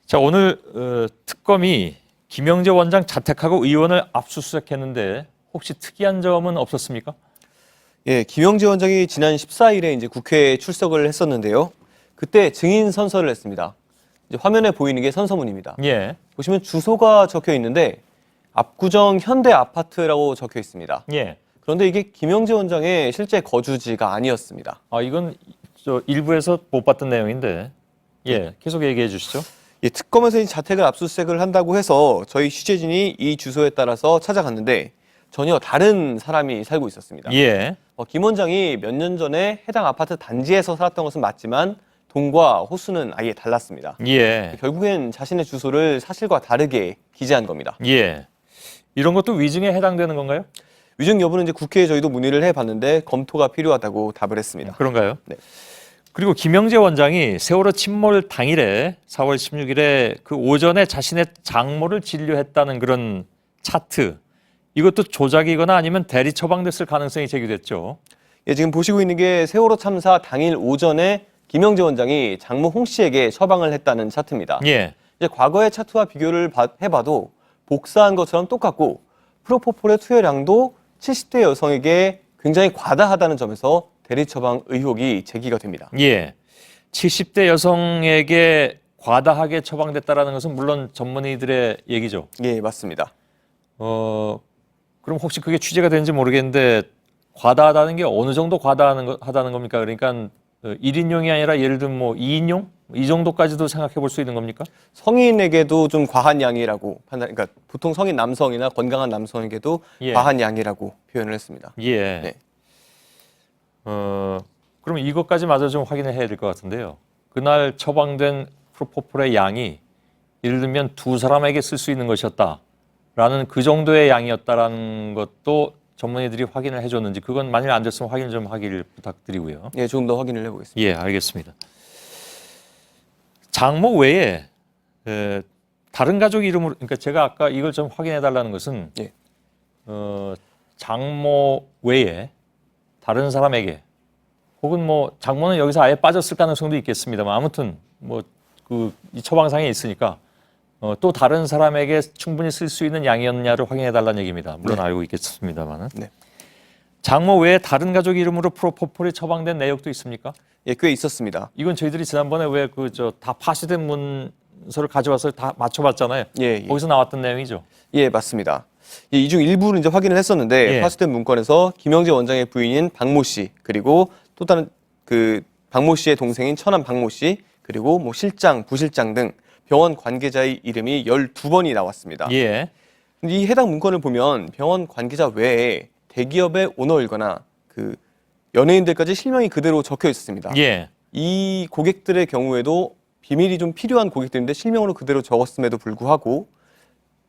자, 오늘 특검이 김영재 원장 자택하고 의원을 압수수색했는데 혹시 특이한 점은 없었습니까? 예, 김영재 원장이 지난 14일에 이제 국회에 출석을 했었는데요. 그때 증인 선서를 했습니다. 이제 화면에 보이는 게 선서문입니다. 예. 보시면 주소가 적혀 있는데 압구정 현대 아파트라고 적혀 있습니다. 예. 그런데 이게 김영재 원장의 실제 거주지가 아니었습니다. 아, 이건 일부에서 못 봤던 내용인데, 예, 계속 얘기해 주시죠. 예, 특검에서 이 자택을 압수수색을 한다고 해서 저희 취재진이 이 주소에 따라서 찾아갔는데 전혀 다른 사람이 살고 있었습니다. 예. 김 원장이 몇 년 전에 해당 아파트 단지에서 살았던 것은 맞지만 동과 호수는 아예 달랐습니다. 예. 결국엔 자신의 주소를 사실과 다르게 기재한 겁니다. 예. 이런 것도 위증에 해당되는 건가요? 위증 여부는 이제 국회에 저희도 문의를 해봤는데 검토가 필요하다고 답을 했습니다. 그런가요? 네. 그리고 김영재 원장이 세월호 침몰 당일에 4월 16일에 그 오전에 자신의 장모를 진료했다는 그런 차트, 이것도 조작이거나 아니면 대리 처방됐을 가능성이 제기됐죠. 예, 지금 보시고 있는 게 세월호 참사 당일 오전에 김영재 원장이 장모 홍 씨에게 처방을 했다는 차트입니다. 예. 이제 과거의 차트와 비교를 해봐도 복사한 것처럼 똑같고 프로포폴의 투여량도 70대 여성에게 굉장히 과다하다는 점에서 대리 처방 의혹이 제기가 됩니다. 예. 70대 여성에게 과다하게 처방됐다라는 것은 물론 전문의들의 얘기죠. 예, 맞습니다. 그럼 혹시 그게 취재가 되는지 모르겠는데 과다하다는 게 어느 정도 과다하다는 겁니까? 그러니까 1인용이 아니라 예를 들면 뭐 2인용? 이 정도까지도 생각해 볼 수 있는 겁니까? 성인에게도 좀 과한 양이라고 그러니까 보통 성인 남성이나 건강한 남성에게도 예. 과한 양이라고 표현을 했습니다. 예. 네. 그럼 이것까지마저 좀 확인을 해야 될 것 같은데요. 그날 처방된 프로포폴의 양이 예를 들면 2사람에게 쓸 수 있는 것이었다라는 그 정도의 양이었다라는 것도 전문의들이 확인을 해줬는지, 그건 만일 안 됐으면 확인 좀 하기를 부탁드리고요. 예, 조금 더 확인을 해보겠습니다. 예, 알겠습니다. 장모 외에 다른 가족 이름으로, 그러니까 제가 아까 이걸 좀 확인해 달라는 것은 예. 장모 외에 다른 사람에게, 혹은 뭐 장모는 여기서 아예 빠졌을 가능성도 있겠습니다만, 아무튼 뭐 이 처방상에 있으니까 또 다른 사람에게 충분히 쓸 수 있는 양이었냐를 확인해 달라는 얘기입니다. 물론 네. 알고 있겠습니다만은. 네. 장모 외에 다른 가족 이름으로 프로포폴이 처방된 내역도 있습니까? 예, 꽤 있었습니다. 이건 저희들이 지난번에 왜 다 파쇄된 문서를 가져와서 다 맞춰봤잖아요. 예. 거기서 나왔던 내용이죠. 예, 맞습니다. 이 중 일부를 이제 확인을 했었는데 예. 파쇄된 문건에서 김영재 원장의 부인인 박모 씨, 그리고 또 다른 박모 씨의 동생인 처남 박모 씨, 그리고 뭐 실장, 부실장 등 병원 관계자의 이름이 12번이 나왔습니다. 예. 근데 이 해당 문건을 보면 병원 관계자 외에 대기업의 오너이거나 연예인들까지 실명이 그대로 적혀 있었습니다. 예. 이 고객들의 경우에도 비밀이 좀 필요한 고객들인데 실명으로 그대로 적었음에도 불구하고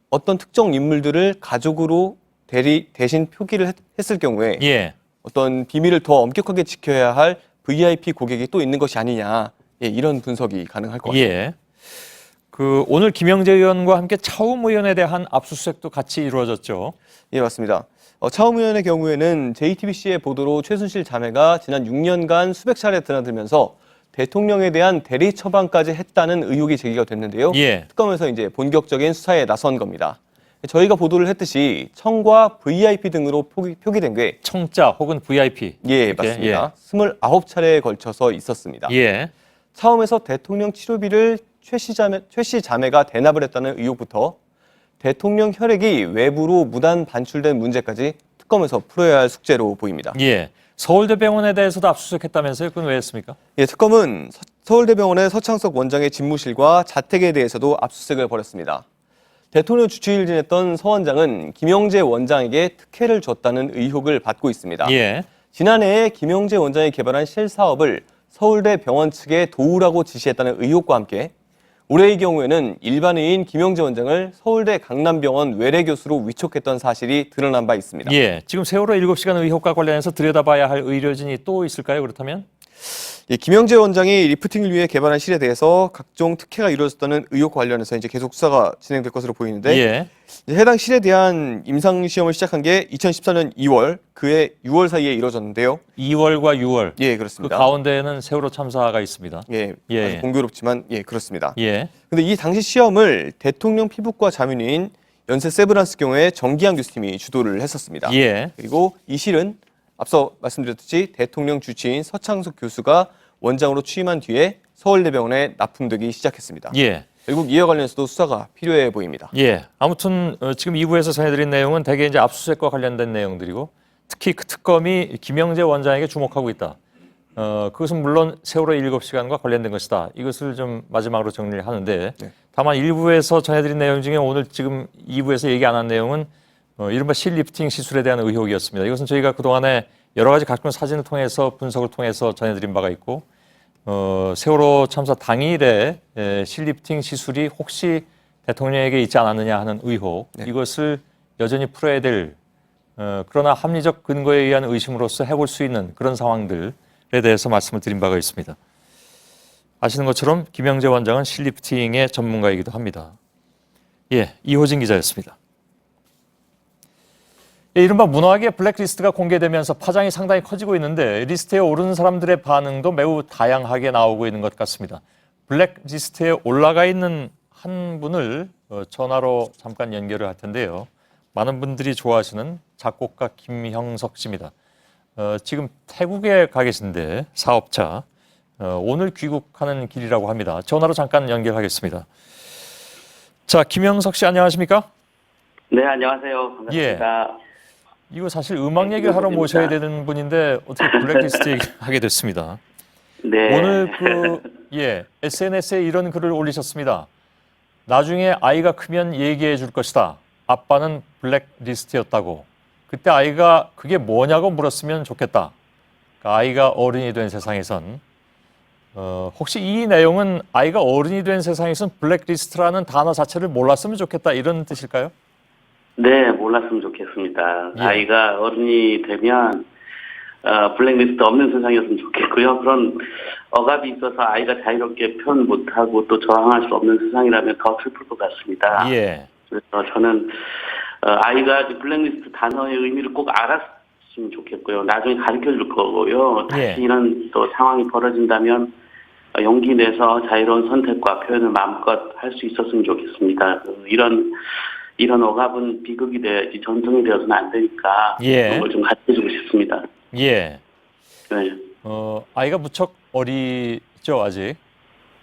어떤 특정 인물들을 가족으로 대신 표기를 했을 경우에 예. 어떤 비밀을 더 엄격하게 지켜야 할 VIP 고객이 또 있는 것이 아니냐, 예, 이런 분석이 가능할 것 같습니다. 예. 오늘 김영재 의원과 함께 차움 의원에 대한 압수수색도 같이 이루어졌죠. 예, 맞습니다. 차움 의원의 경우에는 JTBC의 보도로 최순실 자매가 지난 6년간 수백 차례 드나들면서 대통령에 대한 대리 처방까지 했다는 의혹이 제기가 됐는데요. 예. 특검에서 이제 본격적인 수사에 나선 겁니다. 저희가 보도를 했듯이 청과 VIP 등으로 표기된 게 청자 혹은 VIP. 예, 맞습니다. 29차례에 걸쳐서 있었습니다. 예. 처음에서 대통령 치료비를 최 씨 자매가 대납을 했다는 의혹부터 대통령 혈액이 외부로 무단 반출된 문제까지 특검에서 풀어야 할 숙제로 보입니다. 예. 서울대병원에 대해서도 압수수색했다면서요? 그건 왜 했습니까? 예, 특검은 서울대병원의 서창석 원장의 집무실과 자택에 대해서도 압수수색을 벌였습니다. 대통령 주치의를 지냈던 서 원장은 김영재 원장에게 특혜를 줬다는 의혹을 받고 있습니다. 예. 지난해에 김영재 원장이 개발한 실사업을 서울대 병원 측에 도우라고 지시했다는 의혹과 함께 올해의 경우에는 일반의인 김영재 원장을 서울대 강남병원 외래교수로 위촉했던 사실이 드러난 바 있습니다. 예. 지금 세월호 7시간 의혹과 관련해서 들여다봐야 할 의료진이 또 있을까요? 그렇다면? 예, 김영재 원장이 리프팅을 위해 개발한 실에 대해서 각종 특혜가 이루어졌다는 의혹 관련해서 이제 계속 수사가 진행될 것으로 보이는데 예. 이제 해당 실에 대한 임상 시험을 시작한 게 2014년 2월, 그해 6월 사이에 이루어졌는데요. 2월과 6월. 예, 그 그렇습니다. 가운데에는 세월호 참사가 있습니다. 예, 예. 아주 공교롭지만 예, 그렇습니다. 예. 근데 이 당시 시험을 대통령 피부과 자문의인 연세 세브란스 경우에 정기양 교수님이 주도를 했었습니다. 예. 그리고 이 실은 앞서 말씀드렸듯이 대통령 주치의인 서창석 교수가 원장으로 취임한 뒤에 서울대병원에 납품되기 시작했습니다. 예. 결국 이와 관련해서도 수사가 필요해 보입니다. 예. 아무튼 지금 2부에서 전해드린 내용은 대개 이제 압수수색과 관련된 내용들이고 특히 그 특검이 김영재 원장에게 주목하고 있다. 그것은 물론 세월호 7시간과 관련된 것이다. 이것을 좀 마지막으로 정리를 하는데 다만 1부에서 전해드린 내용 중에 오늘 지금 2부에서 얘기 안 한 내용은 이른바 실리프팅 시술에 대한 의혹이었습니다. 이것은 저희가 그동안에 여러 가지 각종 사진을 통해서 분석을 통해서 전해드린 바가 있고 세월호 참사 당일에 실리프팅 시술이 혹시 대통령에게 있지 않았느냐 하는 의혹 이것을 여전히 풀어야 될 그러나 합리적 근거에 의한 의심으로서 해볼 수 있는 그런 상황들에 대해서 말씀을 드린 바가 있습니다. 아시는 것처럼 김영재 원장은 실리프팅의 전문가이기도 합니다. 예, 이호진 기자였습니다. 예, 이른바 문화계 블랙리스트가 공개되면서 파장이 상당히 커지고 있는데 리스트에 오른 사람들의 반응도 매우 다양하게 나오고 있는 것 같습니다. 블랙리스트에 올라가 있는 한 분을 전화로 잠깐 연결을 할 텐데요. 많은 분들이 좋아하시는 작곡가 김형석 씨입니다. 지금 태국에 가 계신데 사업자 오늘 귀국하는 길이라고 합니다. 전화로 잠깐 연결하겠습니다. 자, 김형석 씨 안녕하십니까? 네, 안녕하세요. 반갑습니다. 예. 이거 사실 음악 얘기를 하러 모셔야 되는 분인데 어떻게 블랙리스트 얘기하게 됐습니다. 네. 오늘 SNS에 이런 글을 올리셨습니다. 나중에 아이가 크면 얘기해 줄 것이다. 아빠는 블랙리스트였다고. 그때 아이가 그게 뭐냐고 물었으면 좋겠다. 그러니까 아이가 어른이 된 세상에선 혹시 이 내용은 아이가 어른이 된 세상에선 블랙리스트라는 단어 자체를 몰랐으면 좋겠다 이런 뜻일까요? 네, 몰랐으면 좋겠습니다. 예. 아이가 어른이 되면 블랙리스트 없는 세상이었으면 좋겠고요. 그런 억압이 있어서 아이가 자유롭게 표현 못하고 또 저항할 수 없는 세상이라면 더 슬플 것 같습니다. 예. 그래서 저는 아이가 블랙리스트 단어의 의미를 꼭 알았으면 좋겠고요. 나중에 가르쳐줄 거고요. 다시 예. 이런 또 상황이 벌어진다면 용기 내서 자유로운 선택과 표현을 마음껏 할 수 있었으면 좋겠습니다. 이런 억압은 비극이 돼야지 전통이 되어서는 안 되니까 예. 그런 걸 좀 가르쳐주고 싶습니다. 예. 네. 아이가 무척 어리죠 아직?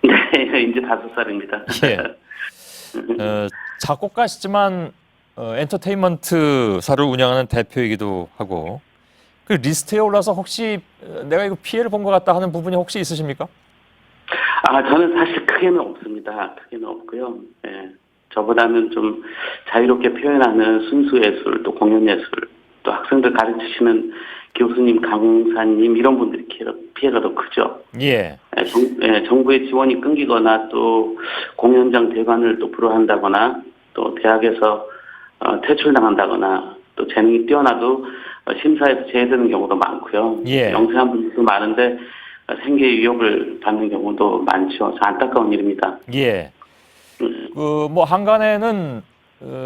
네, 이제 5살입니다. 예. 작곡가시지만 엔터테인먼트사를 운영하는 대표이기도 하고 그 리스트에 올라서 혹시 내가 이거 피해를 본 것 같다 하는 부분이 혹시 있으십니까? 저는 사실 크게는 없습니다. 크게는 없고요. 예. 저보다는 좀 자유롭게 표현하는 순수 예술, 또 공연 예술, 또 학생들 가르치시는 교수님, 강사님 이런 분들이 피해가 더 크죠. 예. 정부의 지원이 끊기거나 또 공연장 대관을 또 불허한다거나 또 대학에서 퇴출당한다거나 또 재능이 뛰어나도 심사에서 제외되는 경우도 많고요. 예. 영세한 분들도 많은데 생계 위협을 받는 경우도 많죠. 안타까운 일입니다. 예. 뭐 한간에는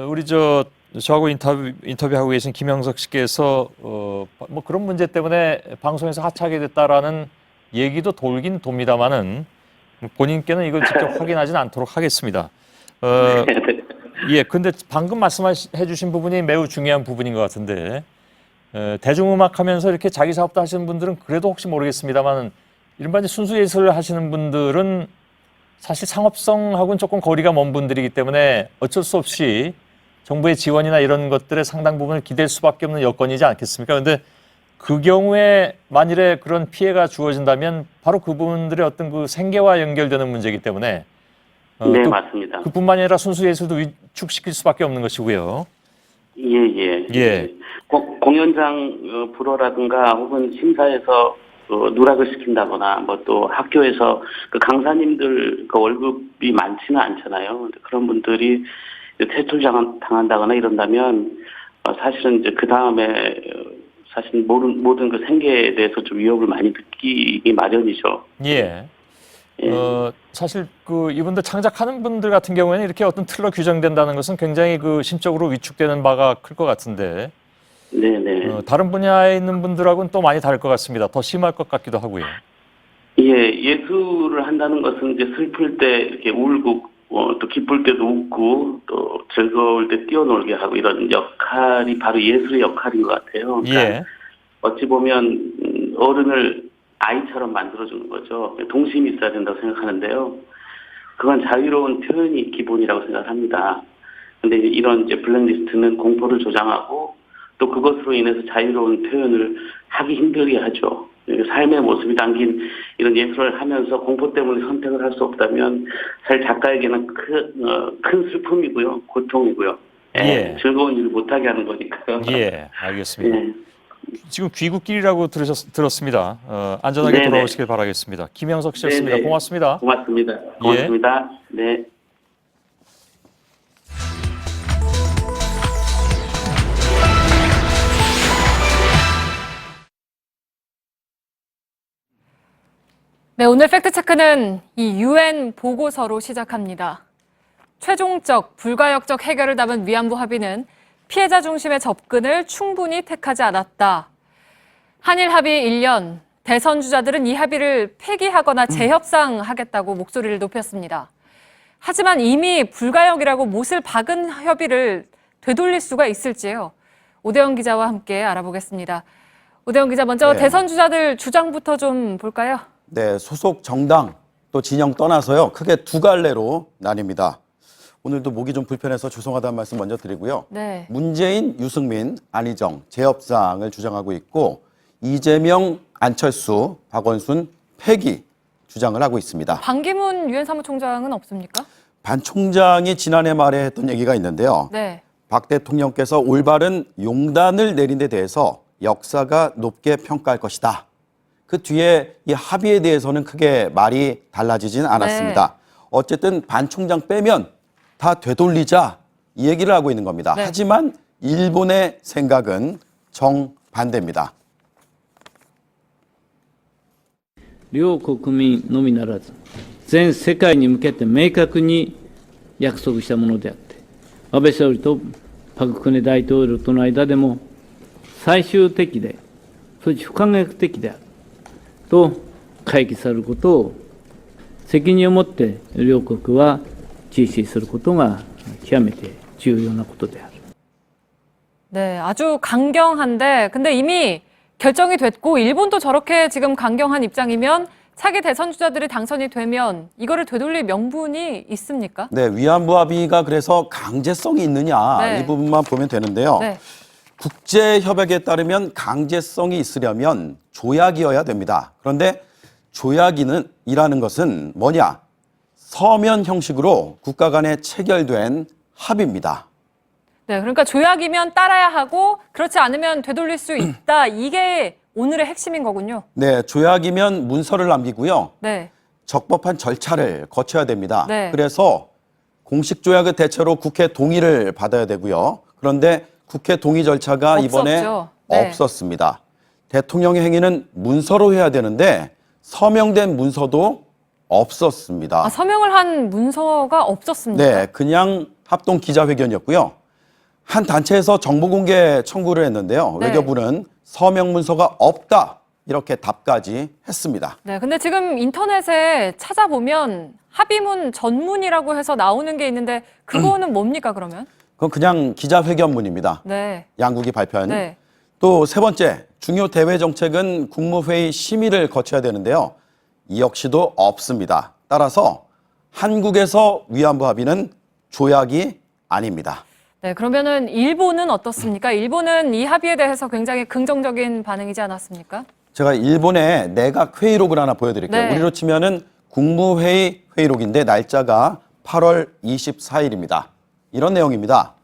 우리 저하고 인터뷰하고 계신 김형석 씨께서 뭐 그런 문제 때문에 방송에서 하차하게 됐다라는 얘기도 돌긴 돕니다만은 본인께는 이걸 직접 확인하지는 않도록 하겠습니다. 예, 근데 방금 말씀해 주신 부분이 매우 중요한 부분인 것 같은데 대중음악 하면서 이렇게 자기 사업도 하시는 분들은 그래도 혹시 모르겠습니다만 일반 순수 예술을 하시는 분들은 사실 상업성하고는 조금 거리가 먼 분들이기 때문에 어쩔 수 없이 정부의 지원이나 이런 것들의 상당 부분을 기댈 수밖에 없는 여건이지 않겠습니까? 그런데 그 경우에 만일에 그런 피해가 주어진다면 바로 그분들의 어떤 그 생계와 연결되는 문제이기 때문에 네, 맞습니다. 그뿐만 아니라 순수 예술도 위축시킬 수밖에 없는 것이고요. 예. 공연장 불허라든가 혹은 심사에서 누락을 시킨다거나 뭐 또 학교에서 그 강사님들 그 월급이 많지는 않잖아요. 그런 분들이 퇴출 당한다거나 이런다면 사실은 이제 그 다음에 사실 모든 그 생계에 대해서 좀 위협을 많이 느끼기 마련이죠. 예. 사실 그 이분들 창작하는 분들 같은 경우에는 이렇게 어떤 틀로 규정된다는 것은 굉장히 그 심적으로 위축되는 바가 클 것 같은데. 네네. 다른 분야에 있는 분들하고는 또 많이 다를 것 같습니다. 더 심할 것 같기도 하고요. 예, 예술을 한다는 것은 이제 슬플 때 이렇게 울고 또 기쁠 때도 웃고 또 즐거울 때 뛰어놀게 하고 이런 역할이 바로 예술의 역할인 것 같아요. 그러니까 예. 어찌 보면 어른을 아이처럼 만들어주는 거죠. 동심이 있어야 된다고 생각하는데요. 그건 자유로운 표현이 기본이라고 생각합니다. 근데 이런 이제 블랙리스트는 공포를 조장하고 또 그것으로 인해서 자유로운 표현을 하기 힘들게 하죠. 삶의 모습이 담긴 이런 예술을 하면서 공포 때문에 선택을 할 수 없다면 사실 작가에게는 큰 슬픔이고요. 고통이고요. 예. 즐거운 일을 못하게 하는 거니까요. 예, 알겠습니다. 지금 귀국길이라고 들었습니다. 안전하게 네네. 돌아오시길 바라겠습니다. 김영석 씨였습니다. 네네. 고맙습니다. 고맙습니다. 네. 네, 오늘 팩트체크는 이 UN 보고서로 시작합니다. 최종적, 불가역적 해결을 담은 위안부 합의는 피해자 중심의 접근을 충분히 택하지 않았다. 한일 합의 1년, 대선 주자들은 이 합의를 폐기하거나 재협상하겠다고 목소리를 높였습니다. 하지만 이미 불가역이라고 못을 박은 협의를 되돌릴 수가 있을지요? 오대영 기자와 함께 알아보겠습니다. 오대영 기자, 먼저 대선 주자들 주장부터 좀 볼까요? 네, 소속 정당 또 진영 떠나서요. 크게 두 갈래로 나뉩니다. 오늘도 목이 좀 불편해서 죄송하다는 말씀 먼저 드리고요. 네. 문재인, 유승민, 안희정 재협상을 주장하고 있고 이재명, 안철수, 박원순 폐기 주장을 하고 있습니다. 반기문 유엔 사무총장은 없습니까? 반 총장이 지난해 말에 했던 얘기가 있는데요. 네. 박 대통령께서 올바른 용단을 내린 데 대해서 역사가 높게 평가할 것이다. 그 뒤에 이 합의에 대해서는 크게 말이 달라지진 않았습니다. 어쨌든 반 총장 빼면 다 되돌리자 이 얘기를 하고 있는 겁니다. 하지만 일본의 생각은 정반대입니다. 両国民のみならず全世界に向けて明確に約束したものであって安倍総理とパク・クネ大統領との間でも最終的でそして不可逆的であると回帰されることを責任を持って両国は実施することが極めて重要なことである。 네, 아주 강경한데 근데 이미 결정이 됐고 일본도 저렇게 지금 강경한 입장이면 차기 대선 주자들이 당선이 되면 이거를 되돌릴 명분이 있습니까? 네, 위안부 합의가 그래서 강제성이 있느냐 이 부분만 보면 되는데요. 국제협약에 따르면 강제성이 있으려면 조약이어야 됩니다. 그런데 조약이라는 것은 뭐냐? 서면 형식으로 국가 간에 체결된 합의입니다. 네, 그러니까 조약이면 따라야 하고 그렇지 않으면 되돌릴 수 있다. 이게 오늘의 핵심인 거군요. 네, 조약이면 문서를 남기고요. 네. 적법한 절차를 거쳐야 됩니다. 네. 그래서 공식 조약은 대체로 국회 동의를 받아야 되고요. 그런데 국회 동의 절차가 이번에 없었습니다. 대통령의 행위는 문서로 해야 되는데 서명된 문서도 없었습니다. 아, 서명을 한 문서가 없었습니까? 네, 그냥 합동 기자회견이었고요. 한 단체에서 정보 공개 청구를 했는데요. 외교부는 서명 문서가 없다 이렇게 답까지 했습니다. 네, 근데 지금 인터넷에 찾아보면 합의문 전문이라고 해서 나오는 게 있는데 그거는 뭡니까 그러면? 그건 그냥 기자회견문입니다. 네. 양국이 발표한. 네. 또 세 번째, 중요 대외 정책은 국무회의 심의를 거쳐야 되는데요. 이 역시도 없습니다. 따라서 한국에서 위안부 합의는 조약이 아닙니다. 네, 그러면은 일본은 어떻습니까? 일본은 이 합의에 대해서 굉장히 긍정적인 반응이지 않았습니까? 제가 일본의 내각 회의록을 하나 보여드릴게요. 네. 우리로 치면은 국무회의 회의록인데 날짜가 8월 24일입니다. 이런 내용입니다.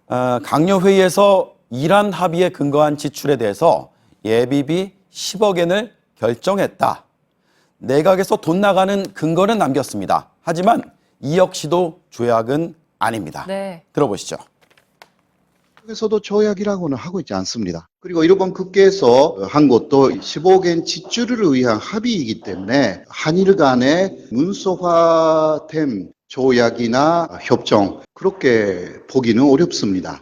강요회의에서 이란 합의에 근거한 지출에 대해서 예비비 10억엔을 결정했다. 내각에서 돈 나가는 근거는 남겼습니다. 하지만 이 역시도 조약은 아닙니다. 네. 들어보시죠. 에서도 조약이라고는 하고 있지 않습니다. 그리고 일본 국회에서 한 것도 15겐 지출을 위한 합의이기 때문에 한일 간의 문서화된 조약이나 협정 그렇게 보기는 어렵습니다.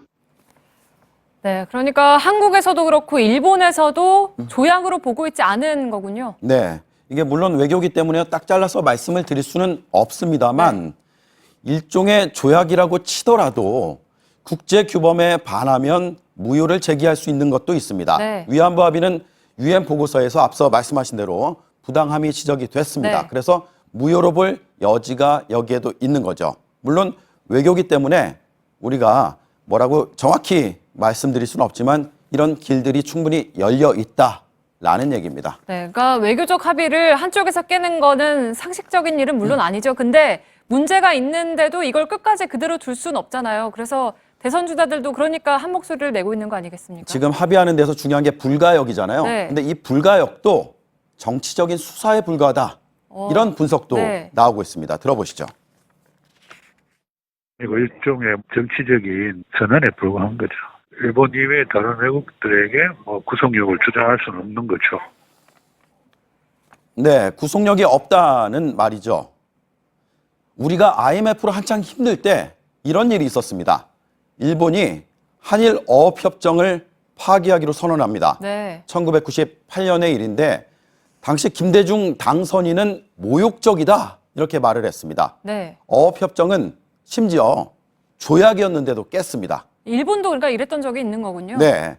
네, 그러니까 한국에서도 그렇고 일본에서도 조약으로 보고 있지 않은 거군요. 네. 이게 물론 외교기 때문에 딱 잘라서 말씀을 드릴 수는 없습니다만 일종의 조약이라고 치더라도 국제 규범에 반하면 무효를 제기할 수 있는 것도 있습니다. 네. 위안부 합의는 유엔 보고서에서 앞서 말씀하신 대로 부당함이 지적이 됐습니다. 네. 그래서 무효로 볼 여지가 여기에도 있는 거죠. 물론 외교기 때문에 우리가 뭐라고 정확히 말씀드릴 수는 없지만 이런 길들이 충분히 열려 있다라는 얘기입니다. 네, 그러니까 외교적 합의를 한쪽에서 깨는 거는 상식적인 일은 물론 아니죠. 근데 문제가 있는데도 이걸 끝까지 그대로 둘 수는 없잖아요. 그래서 대선 주자들도 그러니까 한 목소리를 내고 있는 거 아니겠습니까? 지금 합의하는 데서 중요한 게 불가역이잖아요. 네. 근데 이 불가역도 정치적인 수사에 불과하다. 이런 분석도 네. 나오고 있습니다. 들어보시죠. 그리고 일종의 정치적인 선언에 불과한 거죠. 일본 이외의 다른 외국들에게 구속력을 주장할 수는 없는 거죠. 네, 구속력이 없다는 말이죠. 우리가 IMF로 한창 힘들 때 이런 일이 있었습니다. 일본이 한일 어업협정을 파기하기로 선언합니다. 네. 1998년의 일인데 당시 김대중 당선인은 모욕적이다 이렇게 말을 했습니다. 네. 어업협정은 심지어 조약이었는데도 깼습니다. 일본도 그러니까 이랬던 적이 있는 거군요. 네,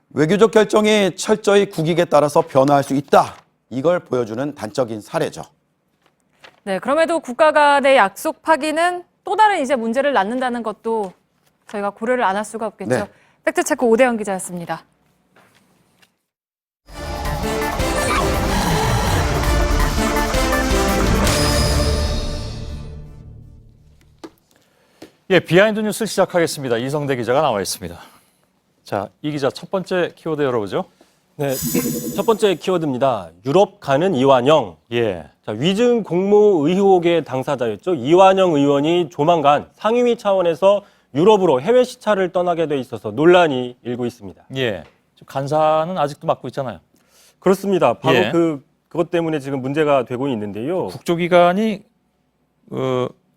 외교적 결정이 철저히 국익에 따라서 변화할 수 있다. 이걸 보여주는 단적인 사례죠. 네, 그럼에도 국가 간의 약속 파기는 또 다른 이제 문제를 낳는다는 것도 저희가 고려를 안 할 수가 없겠죠. 네. 팩트체크 오대영 기자였습니다. 예, 비하인드 뉴스 시작하겠습니다. 이성대 기자가 나와 있습니다. 자, 이 기자 첫 번째 키워드 열어보죠. 네, 첫 번째 키워드입니다. 유럽 가는 이완영. 예. 자, 위증 공모 의혹의 당사자였죠. 이완영 의원이 조만간 상임위 차원에서 유럽으로 해외 시찰을 떠나게 돼 있어서 논란이 일고 있습니다. 예. 간사는 아직도 맡고 있잖아요. 그렇습니다. 바로 예. 그것 때문에 지금 문제가 되고 있는데요. 국조기간이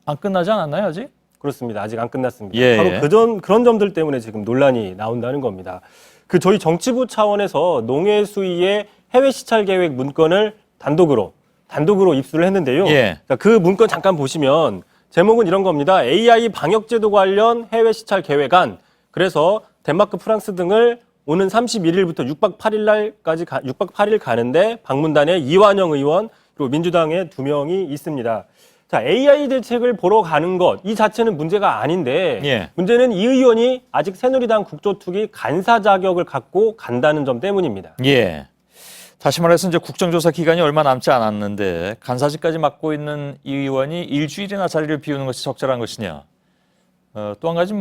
안 끝나지 않았나요, 아직? 그렇습니다. 아직 안 끝났습니다. 예, 바로 예. 그런 점들 때문에 지금 논란이 나온다는 겁니다. 저희 정치부 차원에서 농해 수위의 해외 시찰 계획 문건을 단독으로 입수를 했는데요. 예. 자, 그 문건 잠깐 보시면 제목은 이런 겁니다. AI 방역제도 관련 해외 시찰 계획안. 그래서 덴마크, 프랑스 등을 오는 31일부터 6박 8일 가는데 방문단에 이완영 의원 그리고 민주당의 2명이 있습니다. 자, AI 대책을 보러 가는 것, 이 자체는 문제가 아닌데 예. 문제는 이 의원이 아직 새누리당 국조특위 간사 자격을 갖고 간다는 점 때문입니다. 예. 다시 말해서 이제 국정조사 기간이 얼마 남지 않았는데 간사직까지 맡고 있는 이 의원이 일주일이나 자리를 비우는 것이 적절한 것이냐. 또 한 가지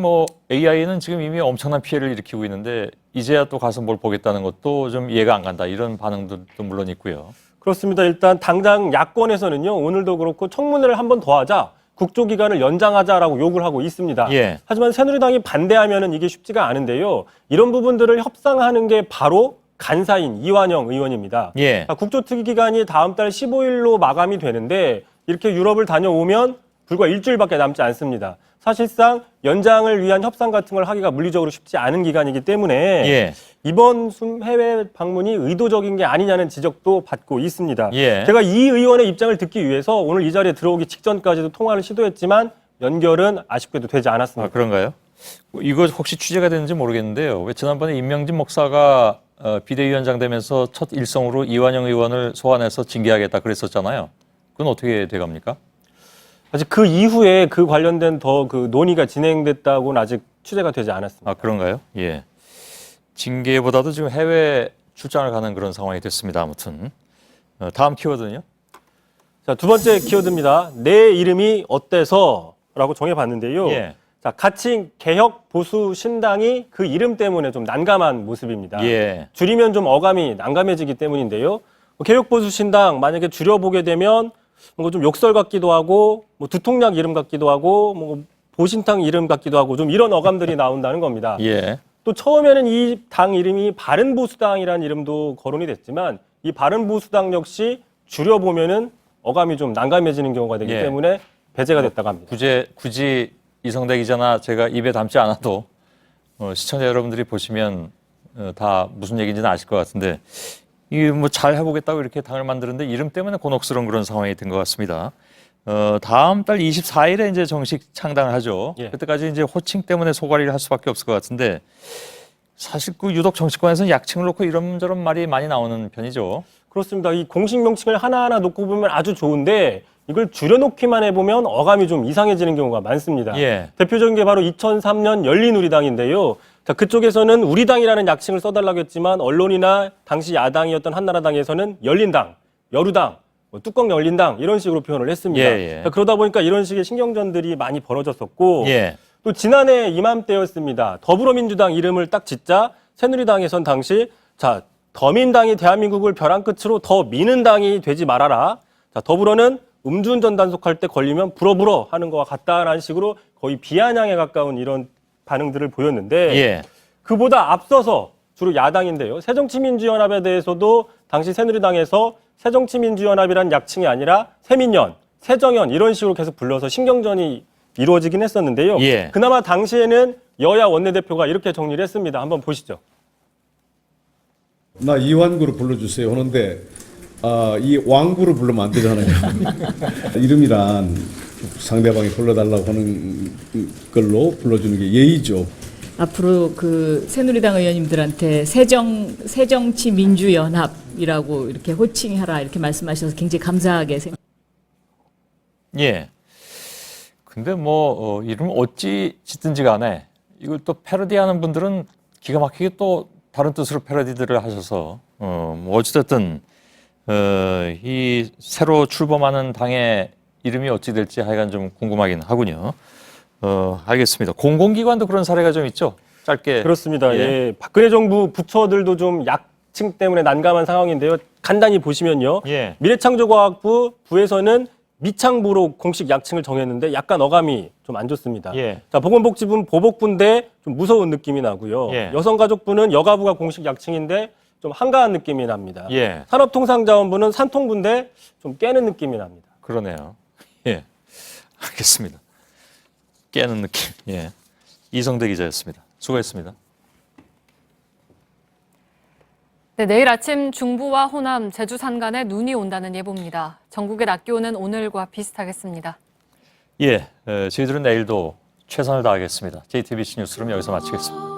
AI는 지금 이미 엄청난 피해를 일으키고 있는데 이제야 또 가서 뭘 보겠다는 것도 좀 이해가 안 간다. 이런 반응도 물론 있고요. 그렇습니다. 일단 당장 야권에서는요. 오늘도 그렇고 청문회를 한 번 더 하자. 국조기간을 연장하자라고 요구를 하고 있습니다. 예. 하지만 새누리당이 반대하면은 이게 쉽지가 않은데요. 이런 부분들을 협상하는 게 바로 간사인 이완영 의원입니다. 예. 국조특위 기간이 다음 달 15일로 마감이 되는데 이렇게 유럽을 다녀오면 불과 일주일밖에 남지 않습니다. 사실상 연장을 위한 협상 같은 걸 하기가 물리적으로 쉽지 않은 기간이기 때문에 예. 이번 해외 방문이 의도적인 게 아니냐는 지적도 받고 있습니다. 예. 제가 이 의원의 입장을 듣기 위해서 오늘 이 자리에 들어오기 직전까지도 통화를 시도했지만 연결은 아쉽게도 되지 않았습니다. 아, 그런가요? 이거 혹시 취재가 됐는지 모르겠는데요. 왜 지난번에 임명진 목사가 비대위원장 되면서 첫 일성으로 이완영 의원을 소환해서 징계하겠다 그랬었잖아요. 그건 어떻게 돼갑니까? 아직 그 이후에 그 관련된 더 그 논의가 진행됐다고는 아직 취재가 되지 않았습니다. 아, 그런가요? 예. 징계보다도 지금 해외 출장을 가는 그런 상황이 됐습니다. 아무튼 다음 키워드는요? 자, 두 번째 키워드입니다. 내 이름이 어때서라고 정해봤는데요. 예. 자, 가칭 개혁 보수 신당이 그 이름 때문에 좀 난감한 모습입니다. 예. 줄이면 좀 어감이 난감해지기 때문인데요. 개혁 보수 신당 만약에 줄여보게 되면 뭔가 좀 욕설 같기도 하고 뭐 두통약 이름 같기도 하고 뭐 보신탕 이름 같기도 하고 좀 이런 어감들이 나온다는 겁니다. 예. 또 처음에는 이 당 이름이 바른보수당이라는 이름도 거론이 됐지만 이 바른보수당 역시 줄여보면은 어감이 좀 난감해지는 경우가 되기 예. 때문에 배제가 됐다고 합니다. 굳이 이성대 기자나 제가 입에 담지 않아도 시청자 여러분들이 보시면 다 무슨 얘기인지는 아실 것 같은데 이 뭐 잘 해보겠다고 이렇게 당을 만드는데 이름 때문에 곤혹스러운 그런 상황이 된 것 같습니다. 다음 달 24일에 이제 정식 창당을 하죠. 예. 그때까지 이제 호칭 때문에 소가리를 할 수밖에 없을 것 같은데 사실 그 유독 정치권에서는 약칭을 놓고 이런저런 말이 많이 나오는 편이죠. 그렇습니다. 이 공식 명칭을 하나하나 놓고 보면 아주 좋은데 이걸 줄여놓기만 해보면 어감이 좀 이상해지는 경우가 많습니다. 예. 대표적인 게 바로 2003년 열린우리당인데요. 자, 그쪽에서는 우리당이라는 약칭을 써달라고 했지만 언론이나 당시 야당이었던 한나라당에서는 열린당, 여루당, 뭐 뚜껑 열린당 이런 식으로 표현을 했습니다. 예, 예. 자, 그러다 보니까 이런 식의 신경전들이 많이 벌어졌었고 예. 또 지난해 이맘때였습니다. 더불어민주당 이름을 딱 짓자 새누리당에선 당시 자 더민당이 대한민국을 벼랑 끝으로 더 미는 당이 되지 말아라. 자, 더불어는 음주운전 단속할 때 걸리면 불어불어 하는 것과 같다라는 식으로 거의 비아냥에 가까운 이런 반응들을 보였는데 예. 그보다 앞서서 주로 야당인데요. 새정치민주연합에 대해서도 당시 새누리당에서 새정치민주연합이란 약칭이 아니라 새민연, 새정연 이런 식으로 계속 불러서 신경전이 이루어지긴 했었는데요. 예. 그나마 당시에는 여야 원내대표가 이렇게 정리를 했습니다. 한번 보시죠. 나 이완구로 불러주세요 하는데 이 왕구로 부르면 안 되잖아요. 이름이란 상대방이 불러달라고 하는 걸로 불러주는 게 예의죠. 앞으로 그 새누리당 의원님들한테 새정치민주연합이라고 이렇게 호칭하라 이렇게 말씀하셔서 굉장히 감사하게 생각합니다. 예. 근데 뭐 이름 어찌 짓든지 간에 이걸 또 패러디하는 분들은 기가 막히게 또 다른 뜻으로 패러디들을 하셔서 뭐 어찌됐든 이 새로 출범하는 당의 이름이 어찌 될지 하여간 좀 궁금하긴 하군요. 알겠습니다. 공공기관도 그런 사례가 좀 있죠? 짧게. 그렇습니다. 예. 예. 박근혜 정부 부처들도 좀 약칭 때문에 난감한 상황인데요. 간단히 보시면요. 예. 미래창조과학부 부에서는 미창부로 공식 약칭을 정했는데 약간 어감이 좀 안 좋습니다. 예. 자, 보건복지부는 보복부인데 좀 무서운 느낌이 나고요. 예. 여성가족부는 여가부가 공식 약칭인데 좀 한가한 느낌이 납니다. 예. 산업통상자원부는 산통부인데 좀 깨는 느낌이 납니다. 그러네요. 예. 알겠습니다. 깨는 느낌. 예. 이성대 기자였습니다. 수고했습니다. 네, 내일 아침 중부와 호남, 제주 산간에 눈이 온다는 예보입니다. 전국의 낮 기온은 오늘과 비슷하겠습니다. 예, 저희들은 내일도 최선을 다하겠습니다. JTBC 뉴스룸 여기서 마치겠습니다.